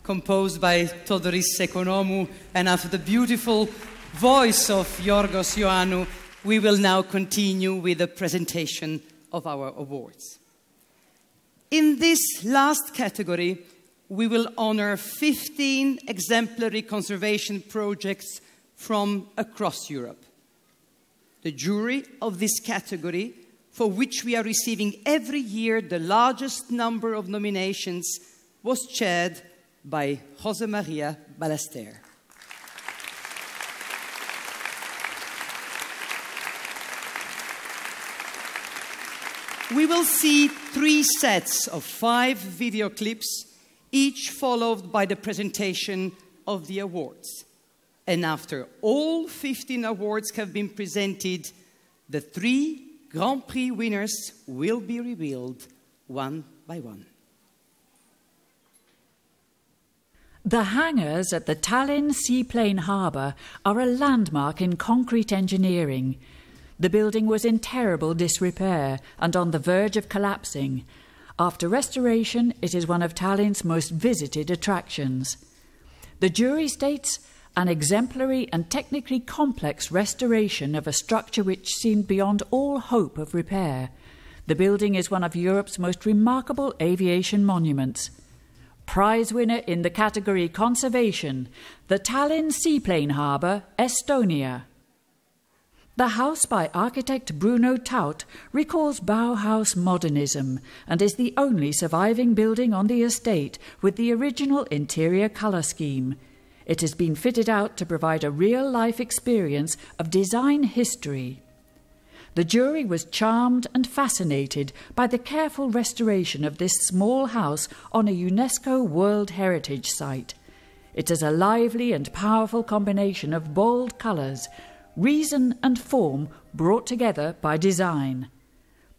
composed by Todoris Ekonomou and after the beautiful voice of Yorgos Ioannou, we will now continue with the presentation of our awards. In this last category, we will honor 15 exemplary conservation projects from across Europe. The jury of this category, for which we are receiving every year the largest number of nominations, was chaired by José María Ballester. We will see 3 sets of 5 video clips, each followed by the presentation of the awards. And after all 15 awards have been presented, the 3 Grand Prix winners will be revealed one by one. The hangars at the Tallinn seaplane harbour are a landmark in concrete engineering. The building was in terrible disrepair and on the verge of collapsing. After restoration, it is one of Tallinn's most visited attractions. The jury states an exemplary and technically complex restoration of a structure which seemed beyond all hope of repair. The building is one of Europe's most remarkable aviation monuments. Prize winner in the category Conservation, the Tallinn Seaplane Harbour, Estonia. The house by architect Bruno Taut recalls Bauhaus modernism and is the only surviving building on the estate with the original interior colour scheme. It has been fitted out to provide a real-life experience of design history. The jury was charmed and fascinated by the careful restoration of this small house on a UNESCO World Heritage Site. It is a lively and powerful combination of bold colours, reason and form brought together by design.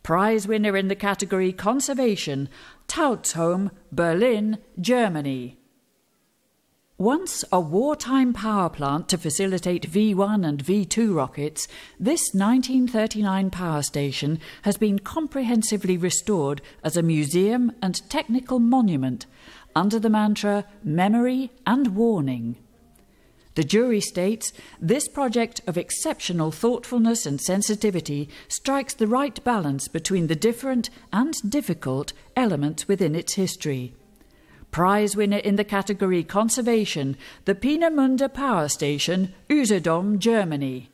Prize winner in the category Conservation, Taut's home, Berlin, Germany. Once a wartime power plant to facilitate V-1 and V-2 rockets, this 1939 power station has been comprehensively restored as a museum and technical monument under the mantra Memory and Warning. The jury states this project of exceptional thoughtfulness and sensitivity strikes the right balance between the different and difficult elements within its history. Prize winner in the category Conservation, the Peenemünde Power Station, Usedom, Germany.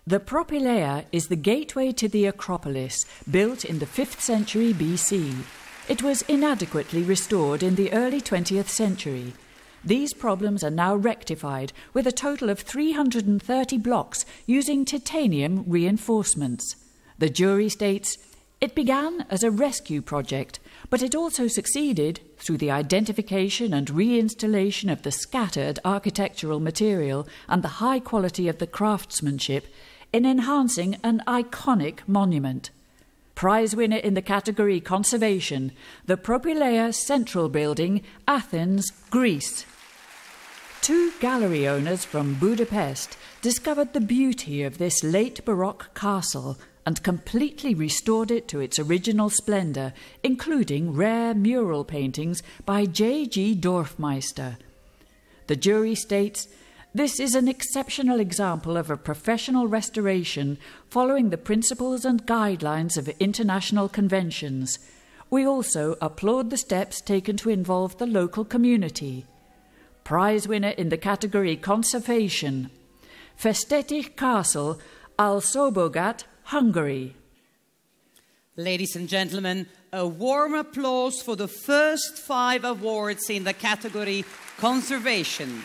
The Propylaea is the gateway to the Acropolis, built in the 5th century BC. It was inadequately restored in the early 20th century. These problems are now rectified with a total of 330 blocks using titanium reinforcements. The jury states, It began as a rescue project, but it also succeeded, through the identification and reinstallation of the scattered architectural material and the high quality of the craftsmanship, in enhancing an iconic monument. Prize winner in the category Conservation, the Propylaea Central Building, Athens, Greece. 2 gallery owners from Budapest discovered the beauty of this late Baroque castle and completely restored it to its original splendour, including rare mural paintings by J.G. Dorfmeister. The jury states, "This is an exceptional example of a professional restoration following the principles and guidelines of international conventions. We also applaud the steps taken to involve the local community." Prize winner in the category Conservation, Festeti Castle, Alsobogat, Hungary. Ladies and gentlemen, a warm applause for the first 5 awards in the category Conservation.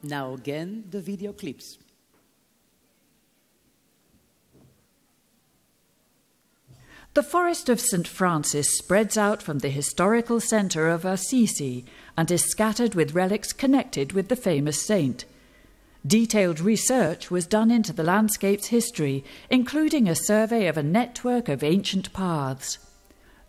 Now again, the video clips. The forest of St. Francis spreads out from the historical centre of Assisi and is scattered with relics connected with the famous saint. Detailed research was done into the landscape's history, including a survey of a network of ancient paths.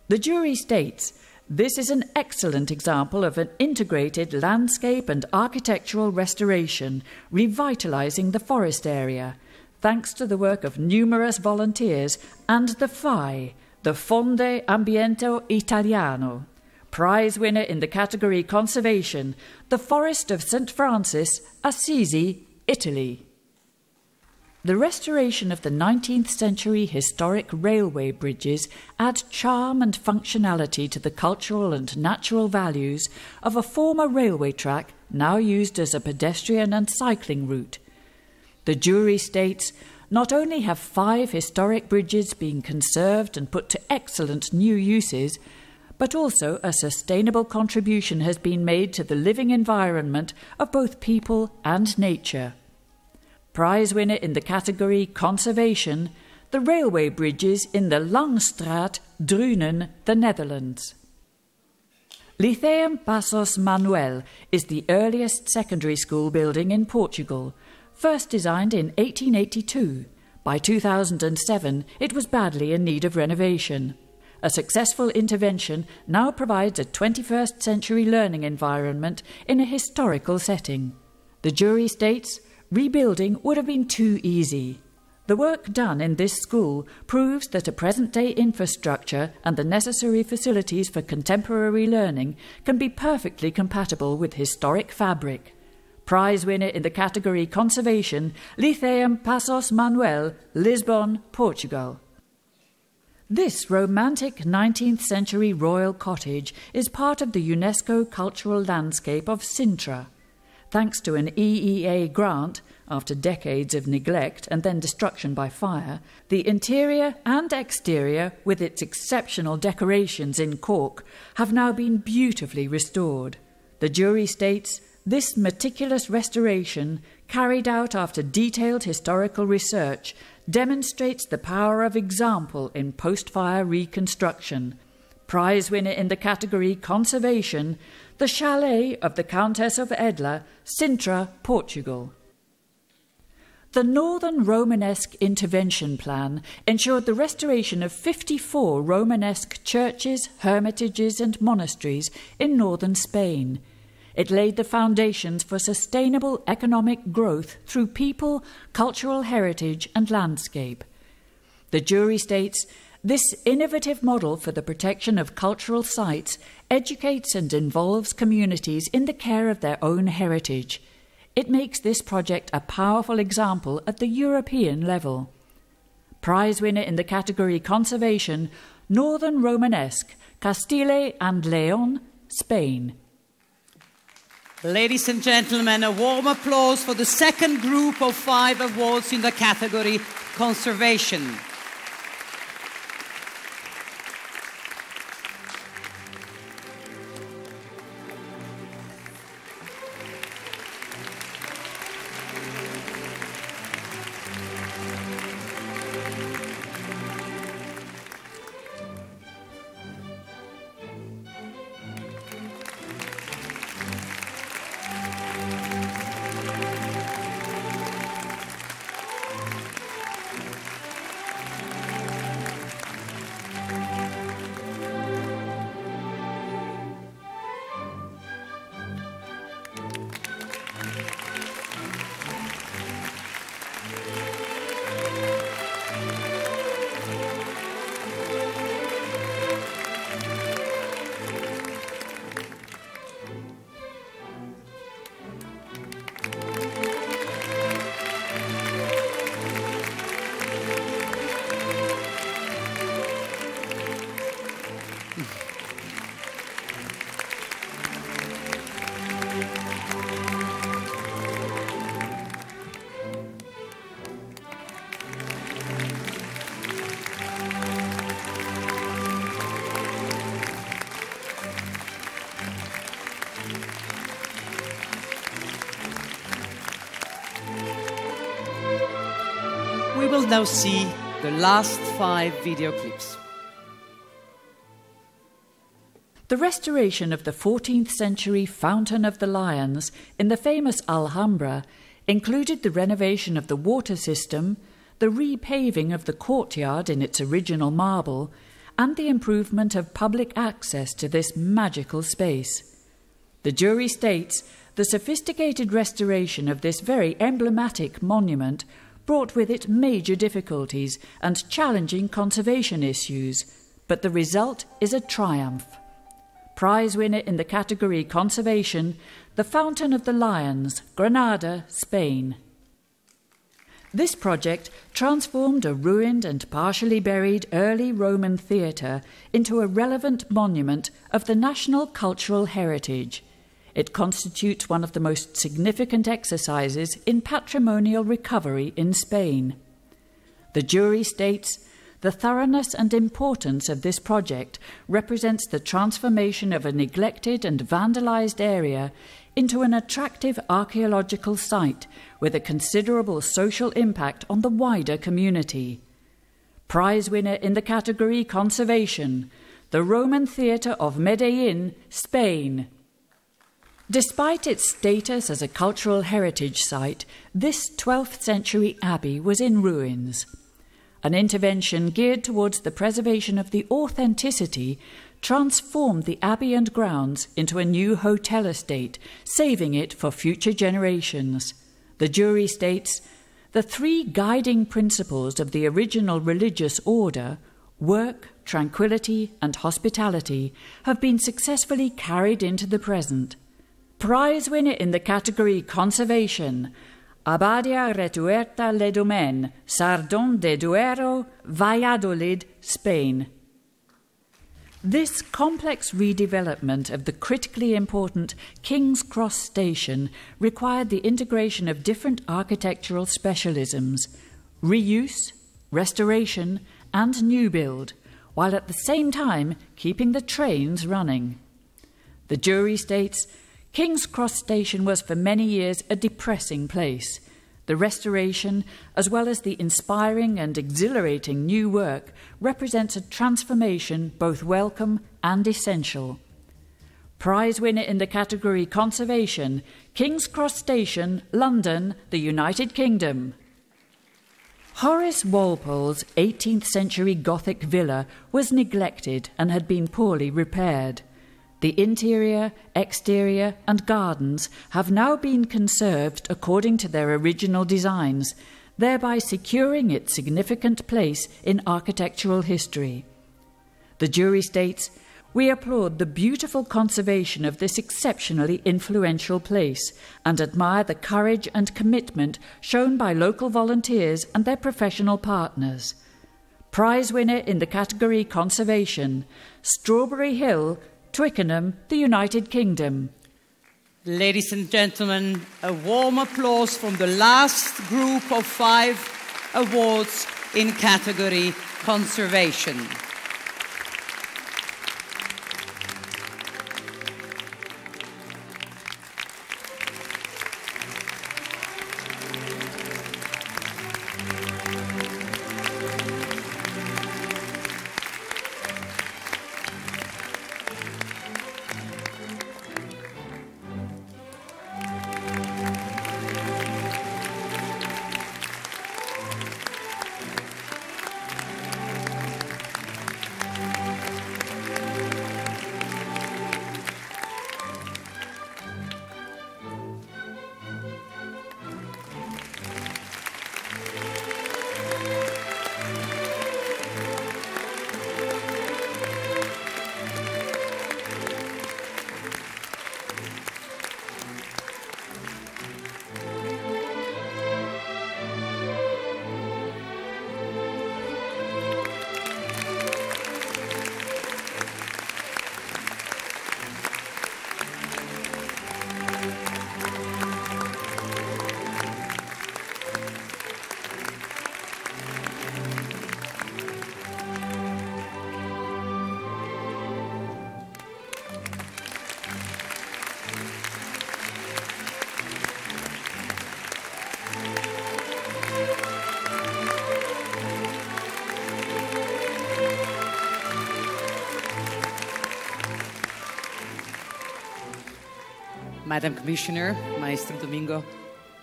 The jury states, "This is an excellent example of an integrated landscape and architectural restoration, revitalising the forest area, thanks to the work of numerous volunteers and the FAI, the Fondo Ambiente Italiano." Prize winner in the category Conservation, the Forest of St. Francis, Assisi, Italy. The restoration of the 19th century historic railway bridges add charm and functionality to the cultural and natural values of a former railway track now used as a pedestrian and cycling route. The jury states, "Not only have 5 historic bridges been conserved and put to excellent new uses, but also a sustainable contribution has been made to the living environment of both people and nature." Prize winner in the category Conservation, the railway bridges in the Langstraat, Drunen, the Netherlands. Lyceum Passos Manuel is the earliest secondary school building in Portugal, first designed in 1882. By 2007, it was badly in need of renovation. A successful intervention now provides a 21st century learning environment in a historical setting. The jury states, "Rebuilding would have been too easy. The work done in this school proves that a present-day infrastructure and the necessary facilities for contemporary learning can be perfectly compatible with historic fabric. Prize winner in the category Conservation, Lyceum Passos Manuel, Lisbon, Portugal. This romantic 19th century royal cottage is part of the UNESCO cultural landscape of Sintra. Thanks to an EEA grant, after decades of neglect and then destruction by fire, the interior and exterior, with its exceptional decorations in cork, have now been beautifully restored. The jury states, this meticulous restoration, carried out after detailed historical research, demonstrates the power of example in post-fire reconstruction. Prize winner in the category Conservation, the chalet of the Countess of Edla, Sintra, Portugal. The Northern Romanesque Intervention Plan ensured the restoration of 54 Romanesque churches, hermitages and monasteries in northern Spain. It laid the foundations for sustainable economic growth through people, cultural heritage and landscape. The jury states, this innovative model for the protection of cultural sites educates and involves communities in the care of their own heritage. It makes this project a powerful example at the European level. Prize winner in the category Conservation, Northern Romanesque, Castile and León, Spain. Ladies and gentlemen, a warm applause for the second group of 5 awards in the category Conservation. We will now see the last 5 video clips. The restoration of the 14th century Fountain of the Lions in the famous Alhambra included the renovation of the water system, the repaving of the courtyard in its original marble, and the improvement of public access to this magical space. The jury states the sophisticated restoration of this very emblematic monument brought with it major difficulties and challenging conservation issues, but the result is a triumph. Prize winner in the category Conservation, the Fountain of the Lions, Granada, Spain. This project transformed a ruined and partially buried early Roman theatre into a relevant monument of the national cultural heritage. It constitutes one of the most significant exercises in patrimonial recovery in Spain. The jury states, the thoroughness and importance of this project represents the transformation of a neglected and vandalized area into an attractive archaeological site with a considerable social impact on the wider community. Prize winner in the category Conservation, the Roman Theatre of Medellin, Spain. Despite its status as a cultural heritage site, this 12th century abbey was in ruins. An intervention geared towards the preservation of the authenticity transformed the abbey and grounds into a new hotel estate, saving it for future generations. The jury states, The three guiding principles of the original religious order, work, tranquility, and hospitality, have been successfully carried into the present. Prize winner in the category Conservation, Abadia Retuerta Ledomen, Sardon de Duero, Valladolid, Spain. This complex redevelopment of the critically important King's Cross station required the integration of different architectural specialisms, reuse, restoration, and new build, while at the same time keeping the trains running. The jury states, King's Cross Station was for many years a depressing place. The restoration, as well as the inspiring and exhilarating new work, represents a transformation both welcome and essential. Prize winner in the category Conservation, King's Cross Station, London, the United Kingdom. Horace Walpole's 18th century Gothic villa was neglected and had been poorly repaired. The interior, exterior, and gardens have now been conserved according to their original designs, thereby securing its significant place in architectural history. The jury states, "We applaud the beautiful conservation of this exceptionally influential place and admire the courage and commitment shown by local volunteers and their professional partners." Prize winner in the category Conservation, Strawberry Hill, Twickenham, the United Kingdom. Ladies and gentlemen, a warm applause from the last group of 5 awards in category Conservation. Madam Commissioner, Maestro Domingo,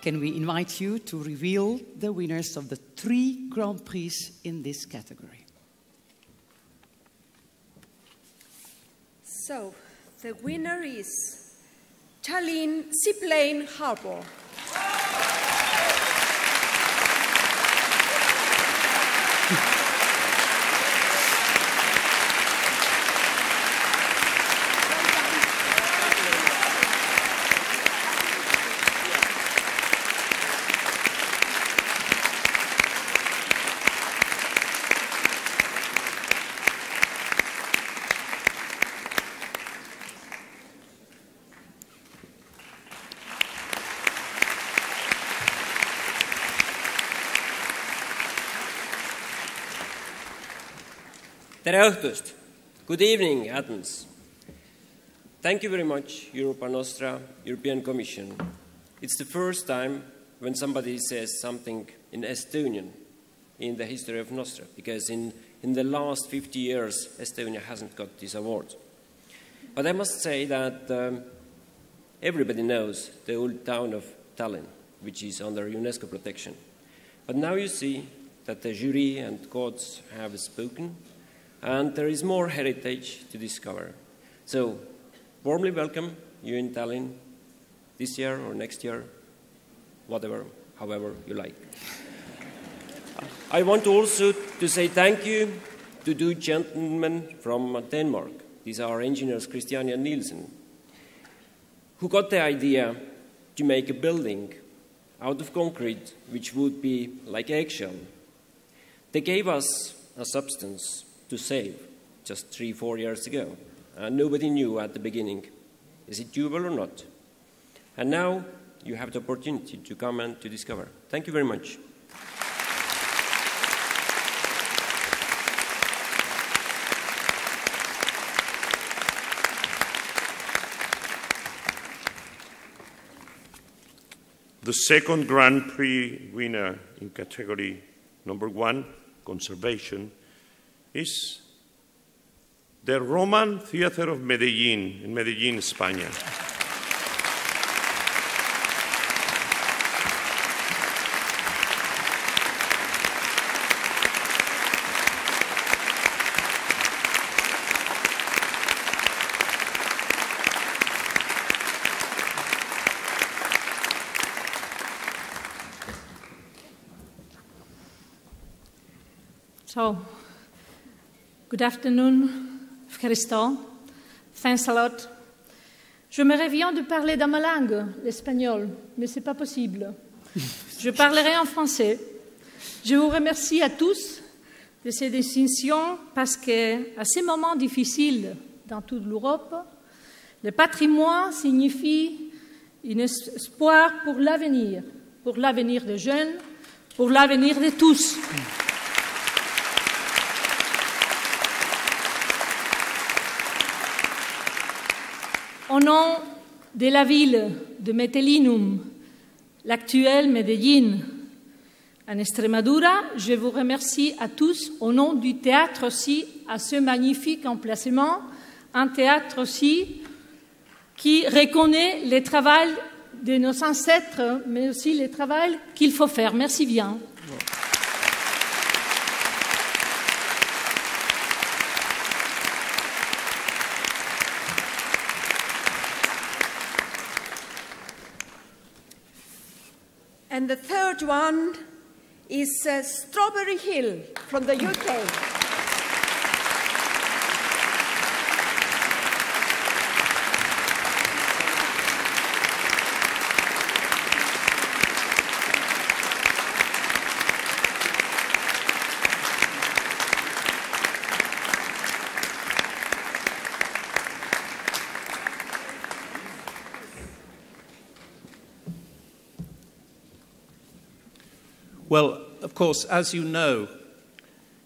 can we invite you to reveal the winners of the 3 Grand Prix in this category? So, the winner is Tallinn Seaplane Harbour. Tere õhtust! Good evening, Athens. Thank you very much, Europa Nostra, European Commission. It's the first time when somebody says something in Estonian in the history of Nostra, because in the last 50 years, Estonia hasn't got this award. But I must say that everybody knows the old town of Tallinn, which is under UNESCO protection. But now you see that the jury and courts have spoken, and there is more heritage to discover. So, warmly welcome you in Tallinn this year or next year, whatever, however you like. I want also to say thank you to two gentlemen from Denmark. These are engineers Christian and Nielsen, who got the idea to make a building out of concrete which would be like eggshell. They gave us a substance to save just 3-4 years ago, and nobody knew at the beginning, is it doable or not? And now you have the opportunity to come and to discover. Thank you very much. The second Grand Prix winner in category number 1, conservation, is the Roman Theatre of Medellín, in Medellín, España. So, good afternoon, Christo. Thanks a lot. Je me reviens de parler dans ma langue, l'espagnol, mais ce n'est pas possible. Je parlerai en français. Je vous remercie à tous de ces distinctions parce qu'à ces moments difficiles dans toute l'Europe, le patrimoine signifie un espoir pour l'avenir des jeunes, pour l'avenir de tous. Au nom de la ville de Metellinum, l'actuelle Medellín, en Extremadura, je vous remercie à tous au nom du théâtre aussi, à ce magnifique emplacement, un théâtre aussi qui reconnaît le travail de nos ancêtres, mais aussi le travail qu'il faut faire. Merci bien. And the third one is Strawberry Hill from the UK. Well, of course, as you know,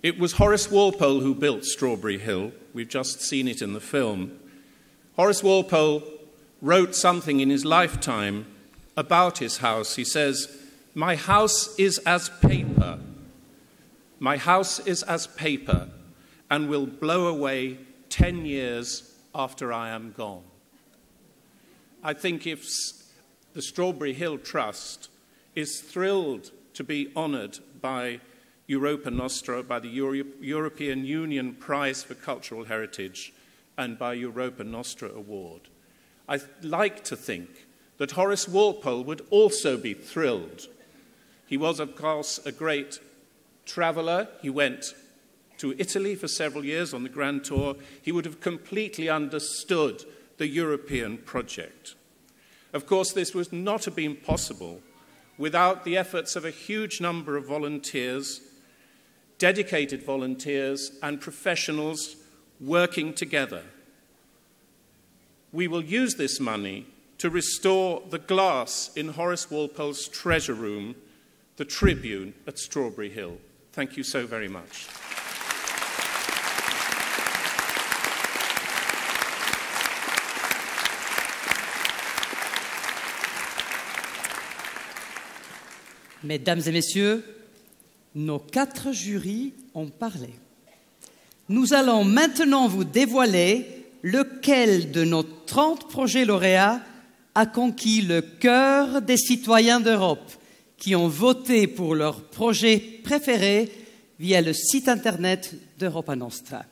it was Horace Walpole who built Strawberry Hill. We've just seen it in the film. Horace Walpole wrote something in his lifetime about his house. He says, "My house is as paper. My house is as paper and will blow away 10 years after I am gone." I think if the Strawberry Hill Trust is thrilled to be honoured by Europa Nostra, by the European Union Prize for Cultural Heritage, and by Europa Nostra Award. I like to think that Horace Walpole would also be thrilled. He was, of course, a great traveller. He went to Italy for several years on the Grand Tour. He would have completely understood the European project. Of course, this would not have been possible without the efforts of a huge number of volunteers, dedicated volunteers and professionals working together. We will use this money to restore the glass in Horace Walpole's treasure room, the Tribune at Strawberry Hill. Thank you so very much. Mesdames et messieurs, nos 4 jurys ont parlé. Nous allons maintenant vous dévoiler lequel de nos 30 projets lauréats a conquis le cœur des citoyens d'Europe qui ont voté pour leur projet préféré via le site internet d'Europa Nostra.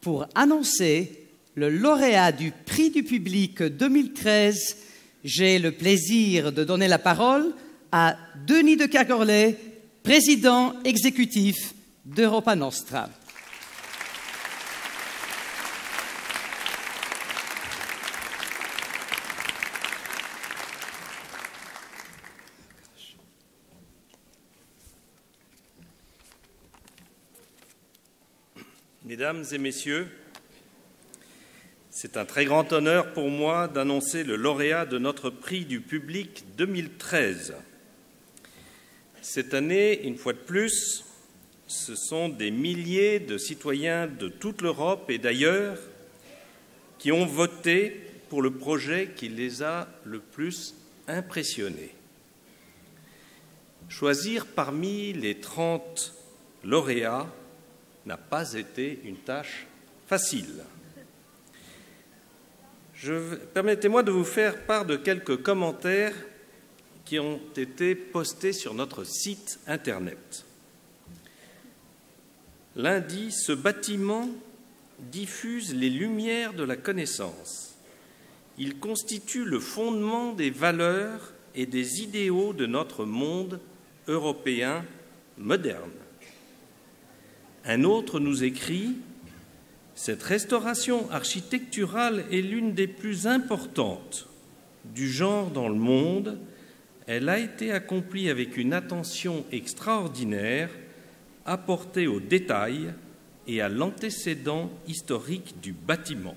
Pour annoncer le lauréat du prix du public 2013, j'ai le plaisir de donner la parole à Denis de Kergorley, président exécutif d'Europa Nostra. Mesdames et messieurs, c'est un très grand honneur pour moi d'annoncer le lauréat de notre prix du public 2013. Cette année, une fois de plus, ce sont des milliers de citoyens de toute l'Europe et d'ailleurs qui ont voté pour le projet qui les a le plus impressionnés. Choisir parmi les 30 lauréats n'a pas été une tâche facile. Permettez-moi de vous faire part de quelques commentaires qui ont été postés sur notre site Internet. Lundi, ce bâtiment diffuse les lumières de la connaissance. Il constitue le fondement des valeurs et des idéaux de notre monde européen moderne. Un autre nous écrit « Cette restauration architecturale est l'une des plus importantes du genre dans le monde. Elle a été accomplie avec une attention extraordinaire, apportée aux détails et à l'antécédent historique du bâtiment. »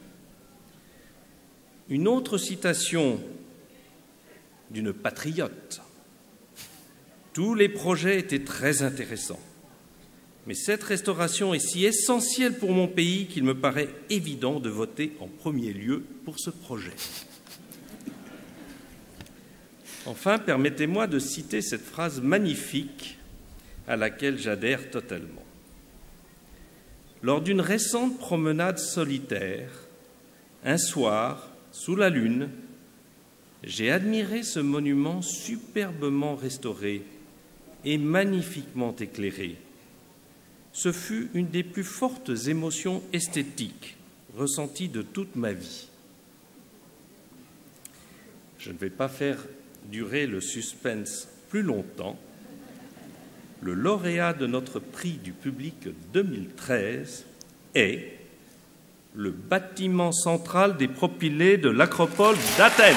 Une autre citation d'une patriote. « Tous les projets étaient très intéressants. Mais cette restauration est si essentielle pour mon pays qu'il me paraît évident de voter en premier lieu pour ce projet. » Enfin, permettez-moi de citer cette phrase magnifique à laquelle j'adhère totalement. Lors d'une récente promenade solitaire, un soir, sous la lune, j'ai admiré ce monument superbement restauré et magnifiquement éclairé. Ce fut une des plus fortes émotions esthétiques ressenties de toute ma vie. Je ne vais pas faire durer le suspense plus longtemps. Le lauréat de notre prix du public 2013 est le bâtiment central des propylées de l'Acropole d'Athènes.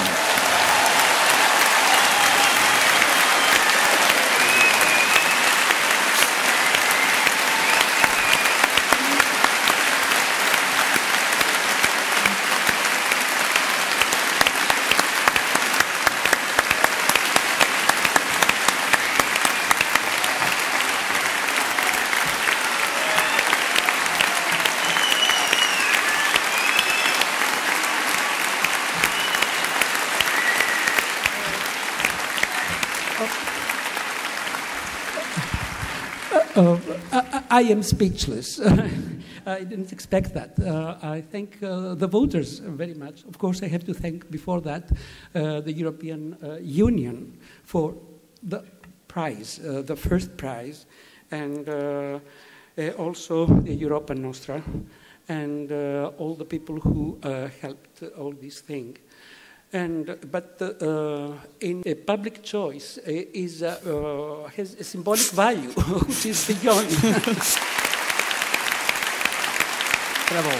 I am speechless. I didn't expect that. I thank the voters very much. Of course, I have to thank before that the European Union for the prize, the first prize, and also the Europa Nostra, and all the people who helped all these things. But in a public choice has a symbolic value, which is beyond. Bravo.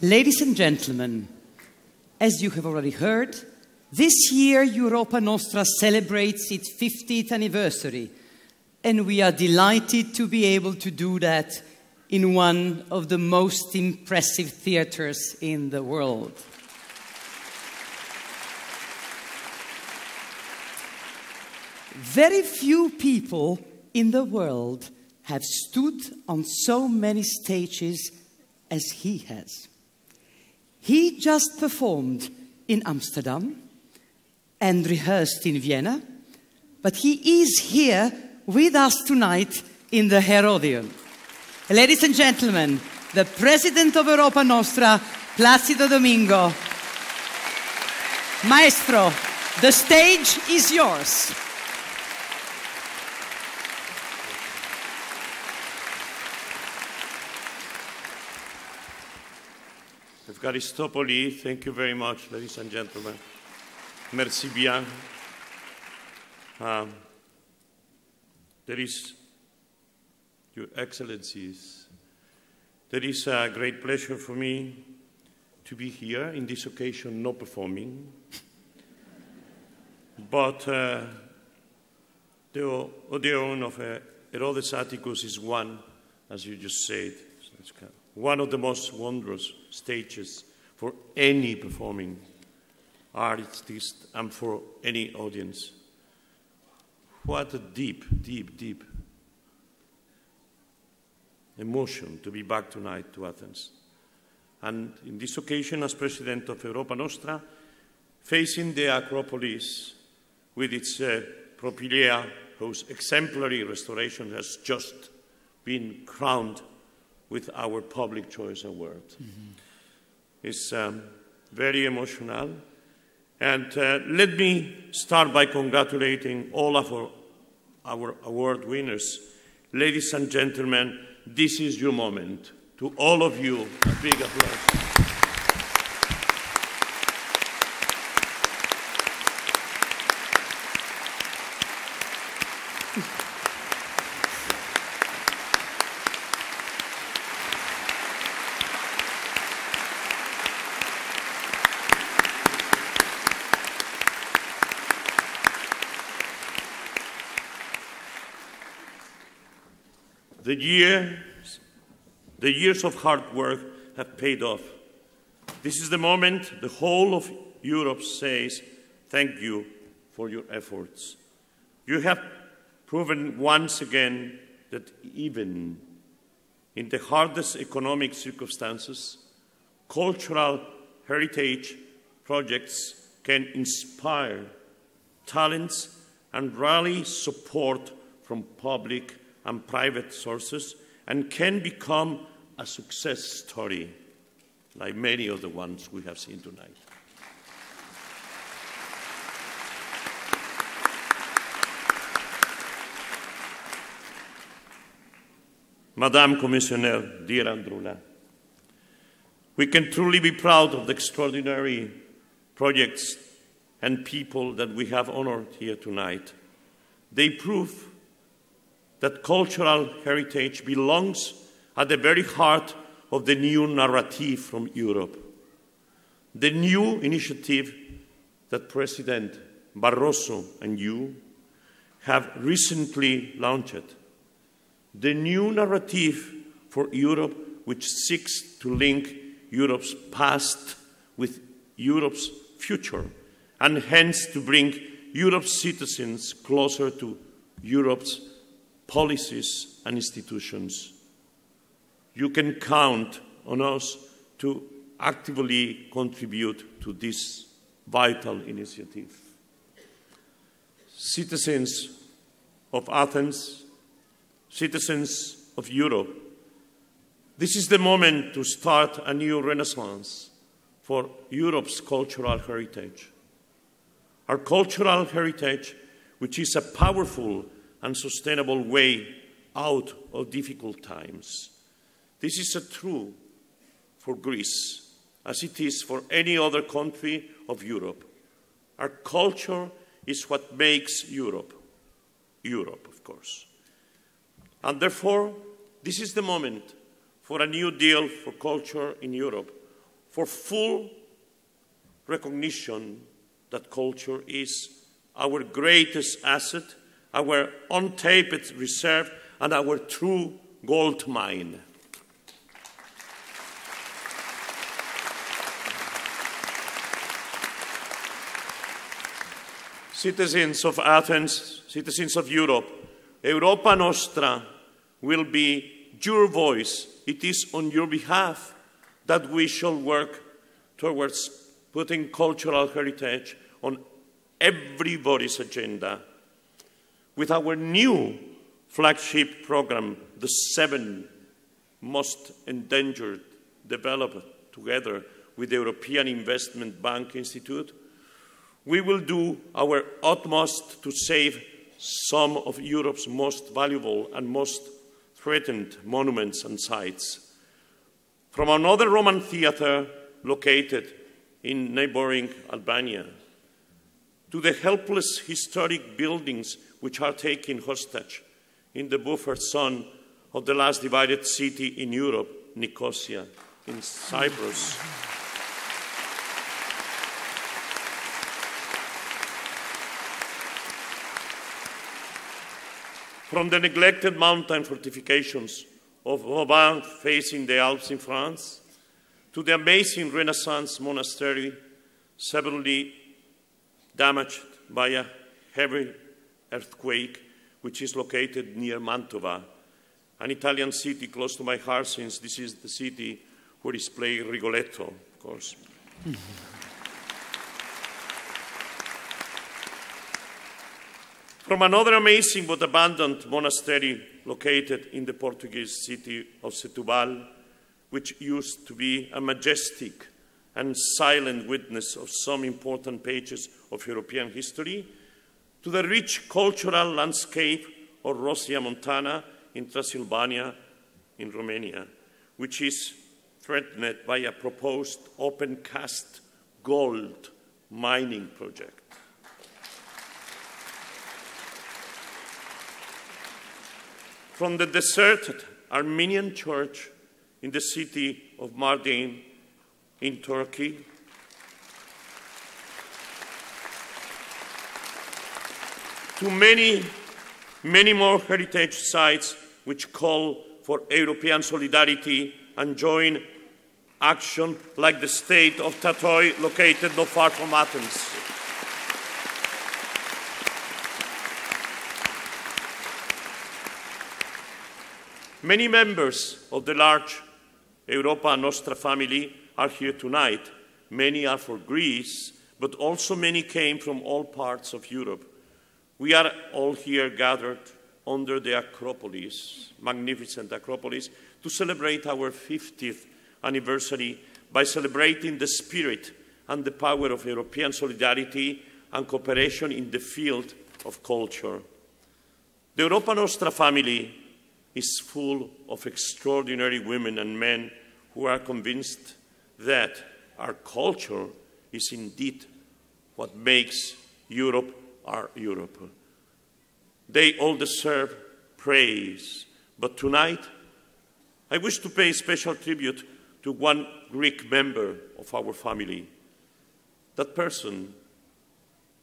Ladies and gentlemen, as you have already heard, this year Europa Nostra celebrates its 50th anniversary. And we are delighted to be able to do that in one of the most impressive theaters in the world. Very few people in the world have stood on so many stages as he has. He just performed in Amsterdam and rehearsed in Vienna, but he is here with us tonight in the Herodion. Ladies and gentlemen, the President of Europa Nostra, Placido Domingo. Maestro, the stage is yours. Efkaristopoli, thank you very much, ladies and gentlemen. Merci bien. There is, Your Excellencies, there is a great pleasure for me to be here in this occasion, not performing, but the Odeion of Herodes Atticus is one, as you just said, one of the most wondrous stages for any performing artist and for any audience. What a deep, deep, deep emotion to be back tonight to Athens. And in this occasion, as President of Europa Nostra, facing the Acropolis with its propylaea, whose exemplary restoration has just been crowned with our Public Choice Award. It's very emotional. And let me start by congratulating all of our award winners. Ladies and gentlemen, this is your moment. To all of you, a big applause. The years of hard work have paid off. This is the moment the whole of Europe says, thank you for your efforts. You have proven once again that even in the hardest economic circumstances, cultural heritage projects can inspire talents and rally support from public and private sources, and can become a success story, like many of the ones we have seen tonight. Madame Commissioner, dear Andrula, we can truly be proud of the extraordinary projects and people that we have honored here tonight. They prove that cultural heritage belongs at the very heart of the new narrative from Europe. The new initiative that President Barroso and you have recently launched. The new narrative for Europe, which seeks to link Europe's past with Europe's future, and hence to bring Europe's citizens closer to Europe's policies and institutions. You can count on us to actively contribute to this vital initiative. Citizens of Athens, citizens of Europe, this is the moment to start a new renaissance for Europe's cultural heritage. Our cultural heritage, which is a powerful and sustainable way out of difficult times. This is true for Greece, as it is for any other country of Europe. Our culture is what makes Europe, Europe, of course. And therefore, this is the moment for a new deal for culture in Europe, for full recognition that culture is our greatest asset, our untapped reserve, and our true gold mine. Citizens of Athens, citizens of Europe, Europa Nostra will be your voice. It is on your behalf that we shall work towards putting cultural heritage on everybody's agenda. With our new flagship program, the 7 Most Endangered, developed together with the European Investment Bank Institute, we will do our utmost to save some of Europe's most valuable and most threatened monuments and sites. From another Roman theatre located in neighboring Albania, to the helpless historic buildings which are taken hostage in the buffer zone of the last divided city in Europe, Nicosia, in Cyprus. From the neglected mountain fortifications of Vauban facing the Alps in France, to the amazing Renaissance monastery severely damaged by a heavy earthquake, which is located near Mantova, an Italian city close to my heart, since this is the city where is playing Rigoletto, of course. From another amazing but abandoned monastery located in the Portuguese city of Setúbal, which used to be a majestic and silent witness of some important pages of European history, to the rich cultural landscape of Rosia Montana in Transylvania, in Romania, which is threatened by a proposed open-cast gold mining project. From the deserted Armenian church in the city of Mardin in Turkey, to many, many more heritage sites which call for European solidarity and joint action, like the state of Tatoi, located not far from Athens. Many members of the large Europa Nostra family are here tonight. Many are for Greece, but also many came from all parts of Europe. We are all here gathered under the Acropolis, magnificent Acropolis, to celebrate our 50th anniversary by celebrating the spirit and the power of European solidarity and cooperation in the field of culture. The Europa Nostra family is full of extraordinary women and men who are convinced that our culture is indeed what makes Europe our Europe. They all deserve praise, but tonight I wish to pay special tribute to one Greek member of our family. That person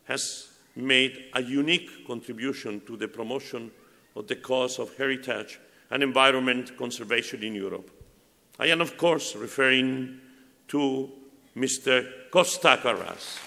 has made a unique contribution to the promotion of the cause of heritage and environment conservation in Europe. I am, of course, referring to Mr. Costa Carras.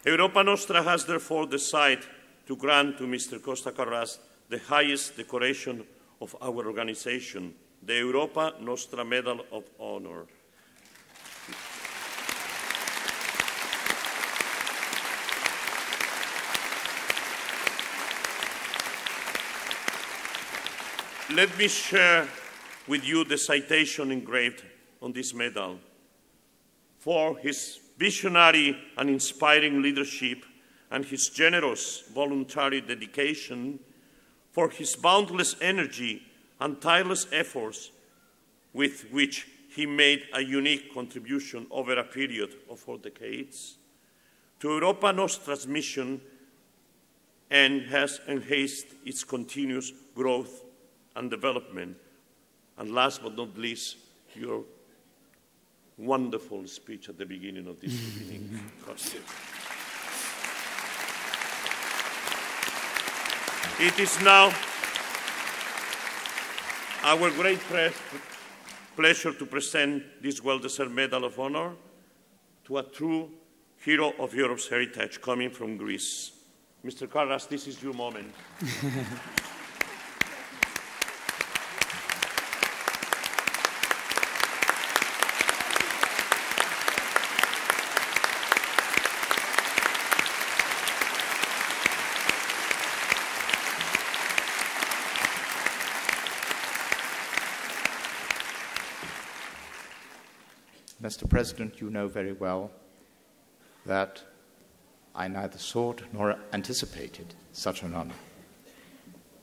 Europa Nostra has therefore decided to grant to Mr. Costa Carras the highest decoration of our organization, the Europa Nostra Medal of Honor. Let me share with you the citation engraved on this medal. For his visionary and inspiring leadership and his generous voluntary dedication, for his boundless energy and tireless efforts with which he made a unique contribution over a period of 4 decades, to Europa Nostra's mission, and has enhanced its continuous growth and development. And last but not least, your wonderful speech at the beginning of this evening. It is now our great pleasure to present this well-deserved Medal of Honor to a true hero of Europe's heritage coming from Greece. Mr. Carras, this is your moment. Mr. President, you know very well that I neither sought nor anticipated such an honor.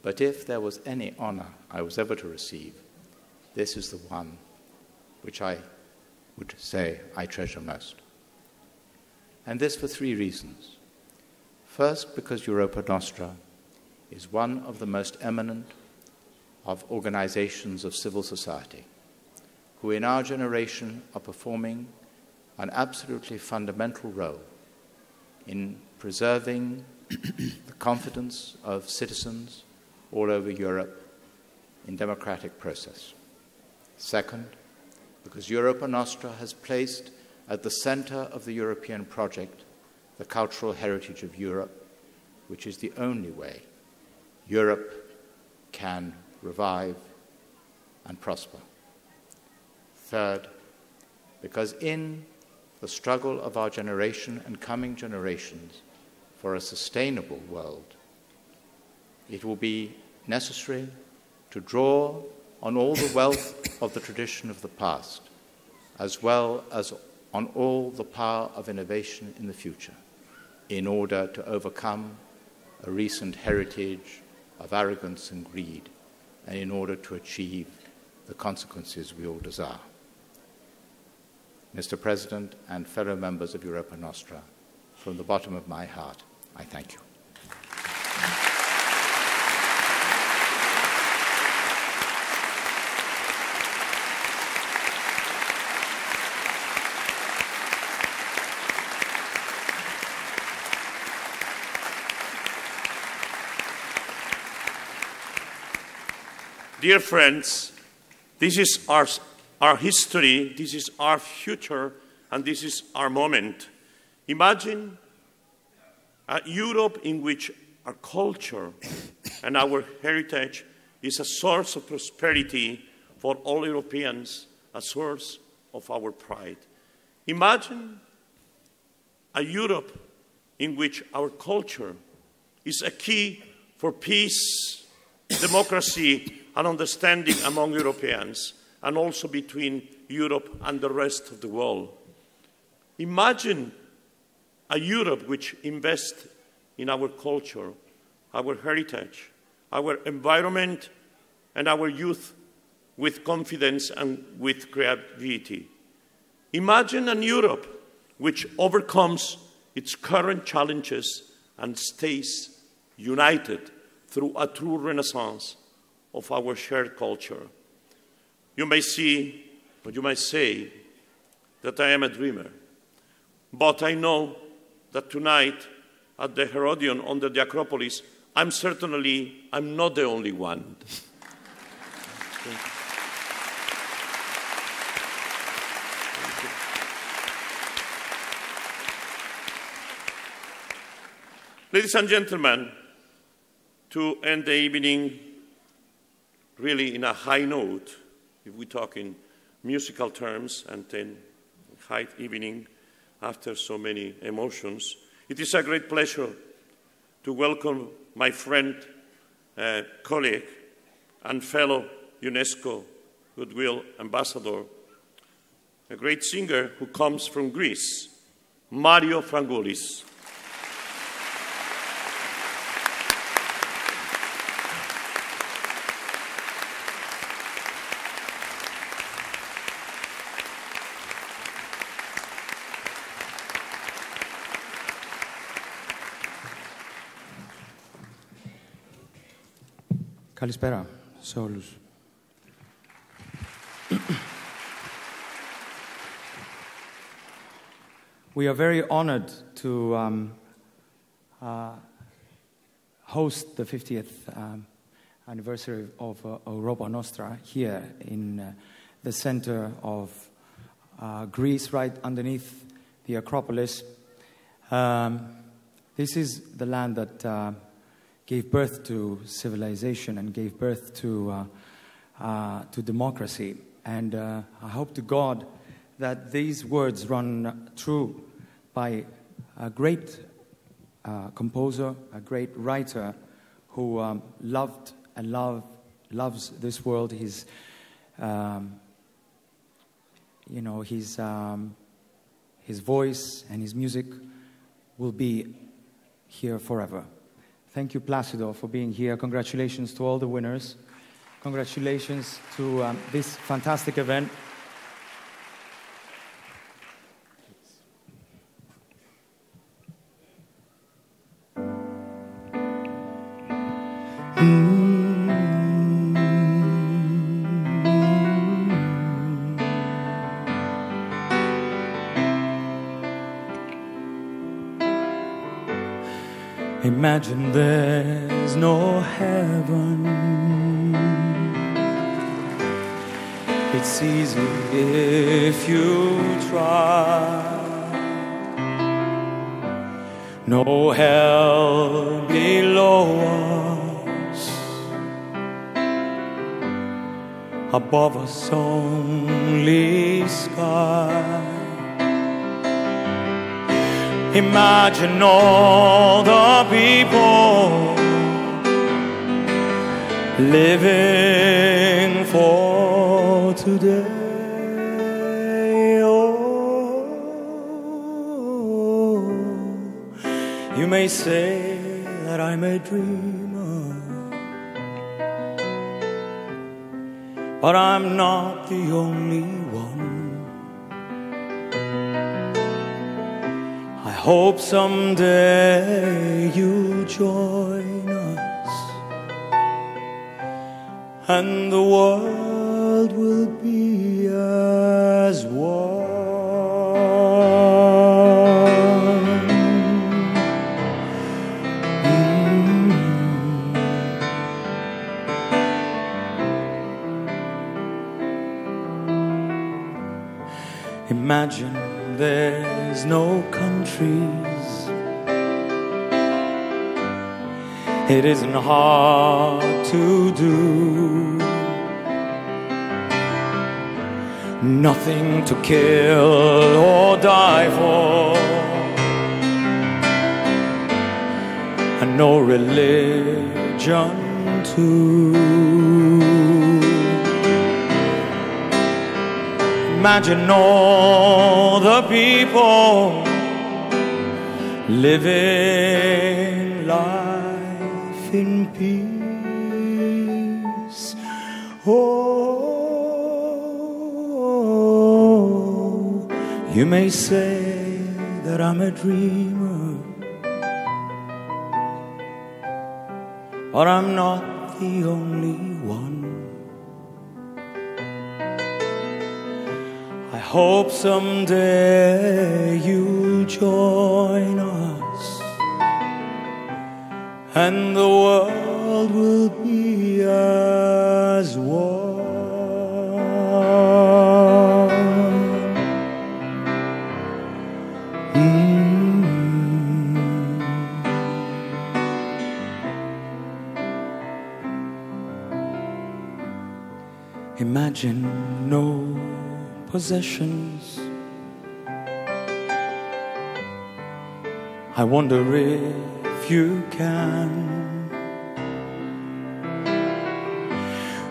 But if there was any honor I was ever to receive, this is the one which I would say I treasure most. And this for three reasons. First, because Europa Nostra is one of the most eminent of organizations of civil society, who in our generation are performing an absolutely fundamental role in preserving the confidence of citizens all over Europe in democratic process. Second, because Europa Nostra has placed at the center of the European project the cultural heritage of Europe, which is the only way Europe can revive and prosper. Third, because in the struggle of our generation and coming generations for a sustainable world, it will be necessary to draw on all the wealth of the tradition of the past, as well as on all the power of innovation in the future, in order to overcome a recent heritage of arrogance and greed, and in order to achieve the consequences we all desire. Mr. President and fellow members of Europa Nostra, from the bottom of my heart, I thank you. Dear friends, this is our history, this is our future, and this is our moment. Imagine a Europe in which our culture and our heritage is a source of prosperity for all Europeans, a source of our pride. Imagine a Europe in which our culture is a key for peace, democracy, and understanding among Europeans, and also between Europe and the rest of the world. Imagine a Europe which invests in our culture, our heritage, our environment, and our youth with confidence and with creativity. Imagine a Europe which overcomes its current challenges and stays united through a true renaissance of our shared culture. You may see, or you might say, that I am a dreamer, but I know that tonight at the Herodion under the Acropolis, I'm not the only one. Ladies and gentlemen, to end the evening really in a high note, if we talk in musical terms, and then high evening after so many emotions, it is a great pleasure to welcome my friend, colleague, and fellow UNESCO Goodwill Ambassador, a great singer who comes from Greece, Mario Frangoulis. Καλησπέρα σε όλους. We are very honored to host the 50th anniversary of Europa Nostra here in the center of Greece, right underneath the Acropolis. This is the land that gave birth to civilization and gave birth to democracy. And I hope to God that these words run true by a great composer, a great writer who loved and loves this world. his voice and his music will be here forever. Thank you, Placido, for being here. Congratulations to all the winners. Congratulations to this fantastic event. Imagine there's no heaven. It's easy if you try. No hell below us, above us only sky. Imagine all the people living for today. Oh, you may say that I'm a dreamer, but I'm not the only one. I hope someday you'll join us, and the world will be as one. Imagine there's no countries. It isn't hard to do. Nothing to kill or die for, and no religion too. Imagine all the people living life in peace. Oh, you may say that I'm a dreamer, but I'm not the only one. I hope someday you'll join us, and the world will be as one. Imagine no possessions. I wonder if you can.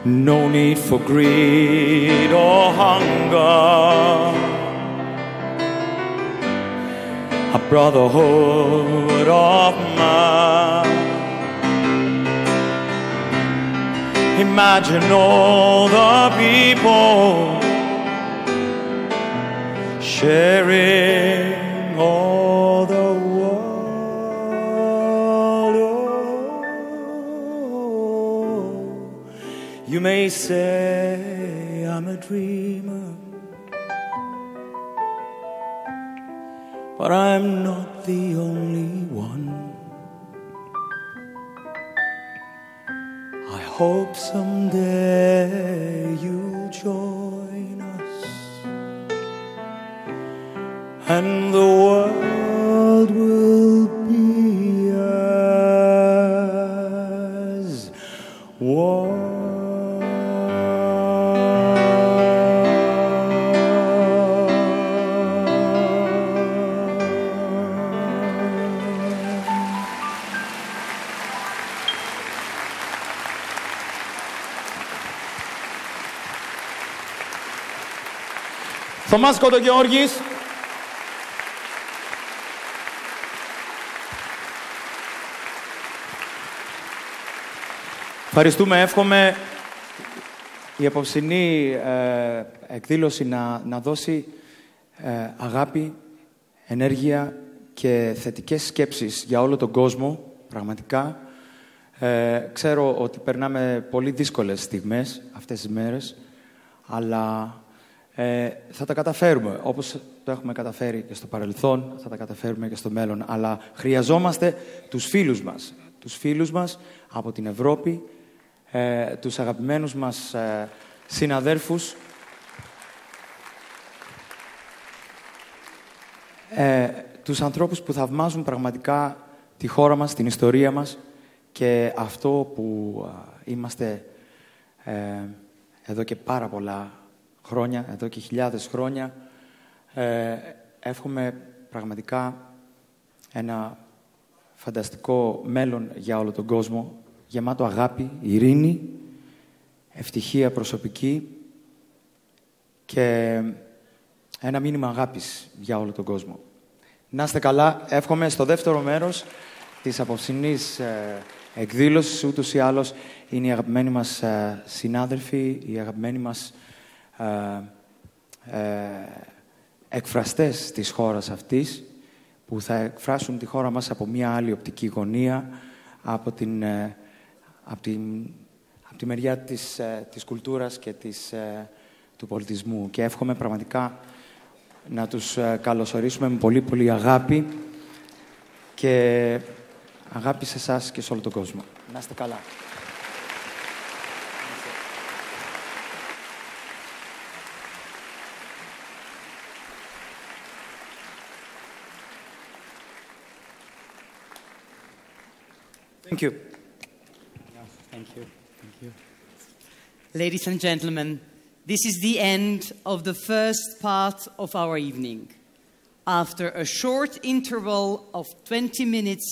No need for greed or hunger, a brotherhood of man. Imagine all the people sharing all the world. Oh, you may say I'm a dreamer, but I'm not the only one. I hope someday you'll join us, and the world will be as one. Θωμάς Κοντογεώργης. Ευχαριστούμε, εύχομαι η απόψινή εκδήλωση να δώσει αγάπη, ενέργεια και θετικές σκέψεις για όλο τον κόσμο, πραγματικά. Ξέρω ότι περνάμε πολύ δύσκολες στιγμές αυτές τις μέρες, αλλά θα τα καταφέρουμε. Όπως το έχουμε καταφέρει και στο παρελθόν, θα τα καταφέρουμε και στο μέλλον. Αλλά χρειαζόμαστε τους φίλους μας από την Ευρώπη, τους αγαπημένους μας συναδέρφους, τους ανθρώπους που θαυμάζουν πραγματικά τη χώρα μας, την ιστορία μας και αυτό που είμαστε εδώ και πάρα πολλά χρόνια, εδώ και χιλιάδες χρόνια. Εύχομαι πραγματικά ένα φανταστικό μέλλον για όλο τον κόσμο, γεμάτο αγάπη, ειρήνη, ευτυχία προσωπική και ένα μήνυμα αγάπης για όλο τον κόσμο. Να είστε καλά. Εύχομαι στο δεύτερο μέρος της απόψινής εκδήλωσης, ούτως ή άλλως είναι οι αγαπημένοι μας συνάδελφοι, οι αγαπημένοι μας εκφραστές της χώρας αυτής, που θα εκφράσουν τη χώρα μας από μια άλλη οπτική γωνία, από τη μεριά της κουλτούρας και του πολιτισμού. Και εύχομαι πραγματικά να τους καλωσορίσουμε με πολύ πολύ αγάπη και αγάπη σε εσάς και σε όλο τον κόσμο. Να είστε καλά. Thank you. Thank you. Thank you. Ladies and gentlemen, this is the end of the first part of our evening. After a short interval of 20 minutes,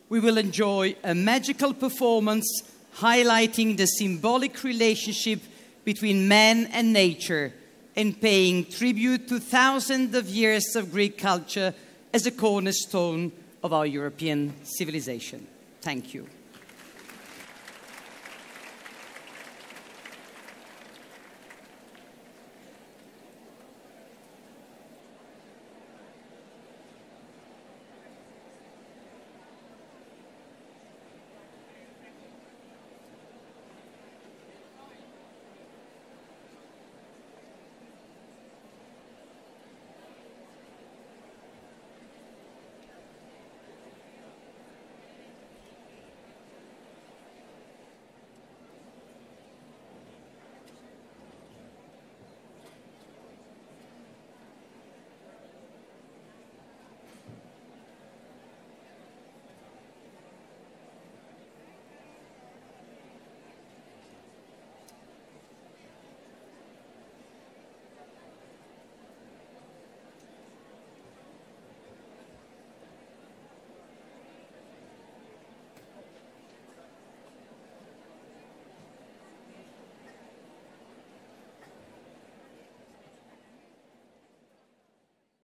we will enjoy a magical performance highlighting the symbolic relationship between man and nature and paying tribute to thousands of years of Greek culture as a cornerstone of our European civilization. Thank you.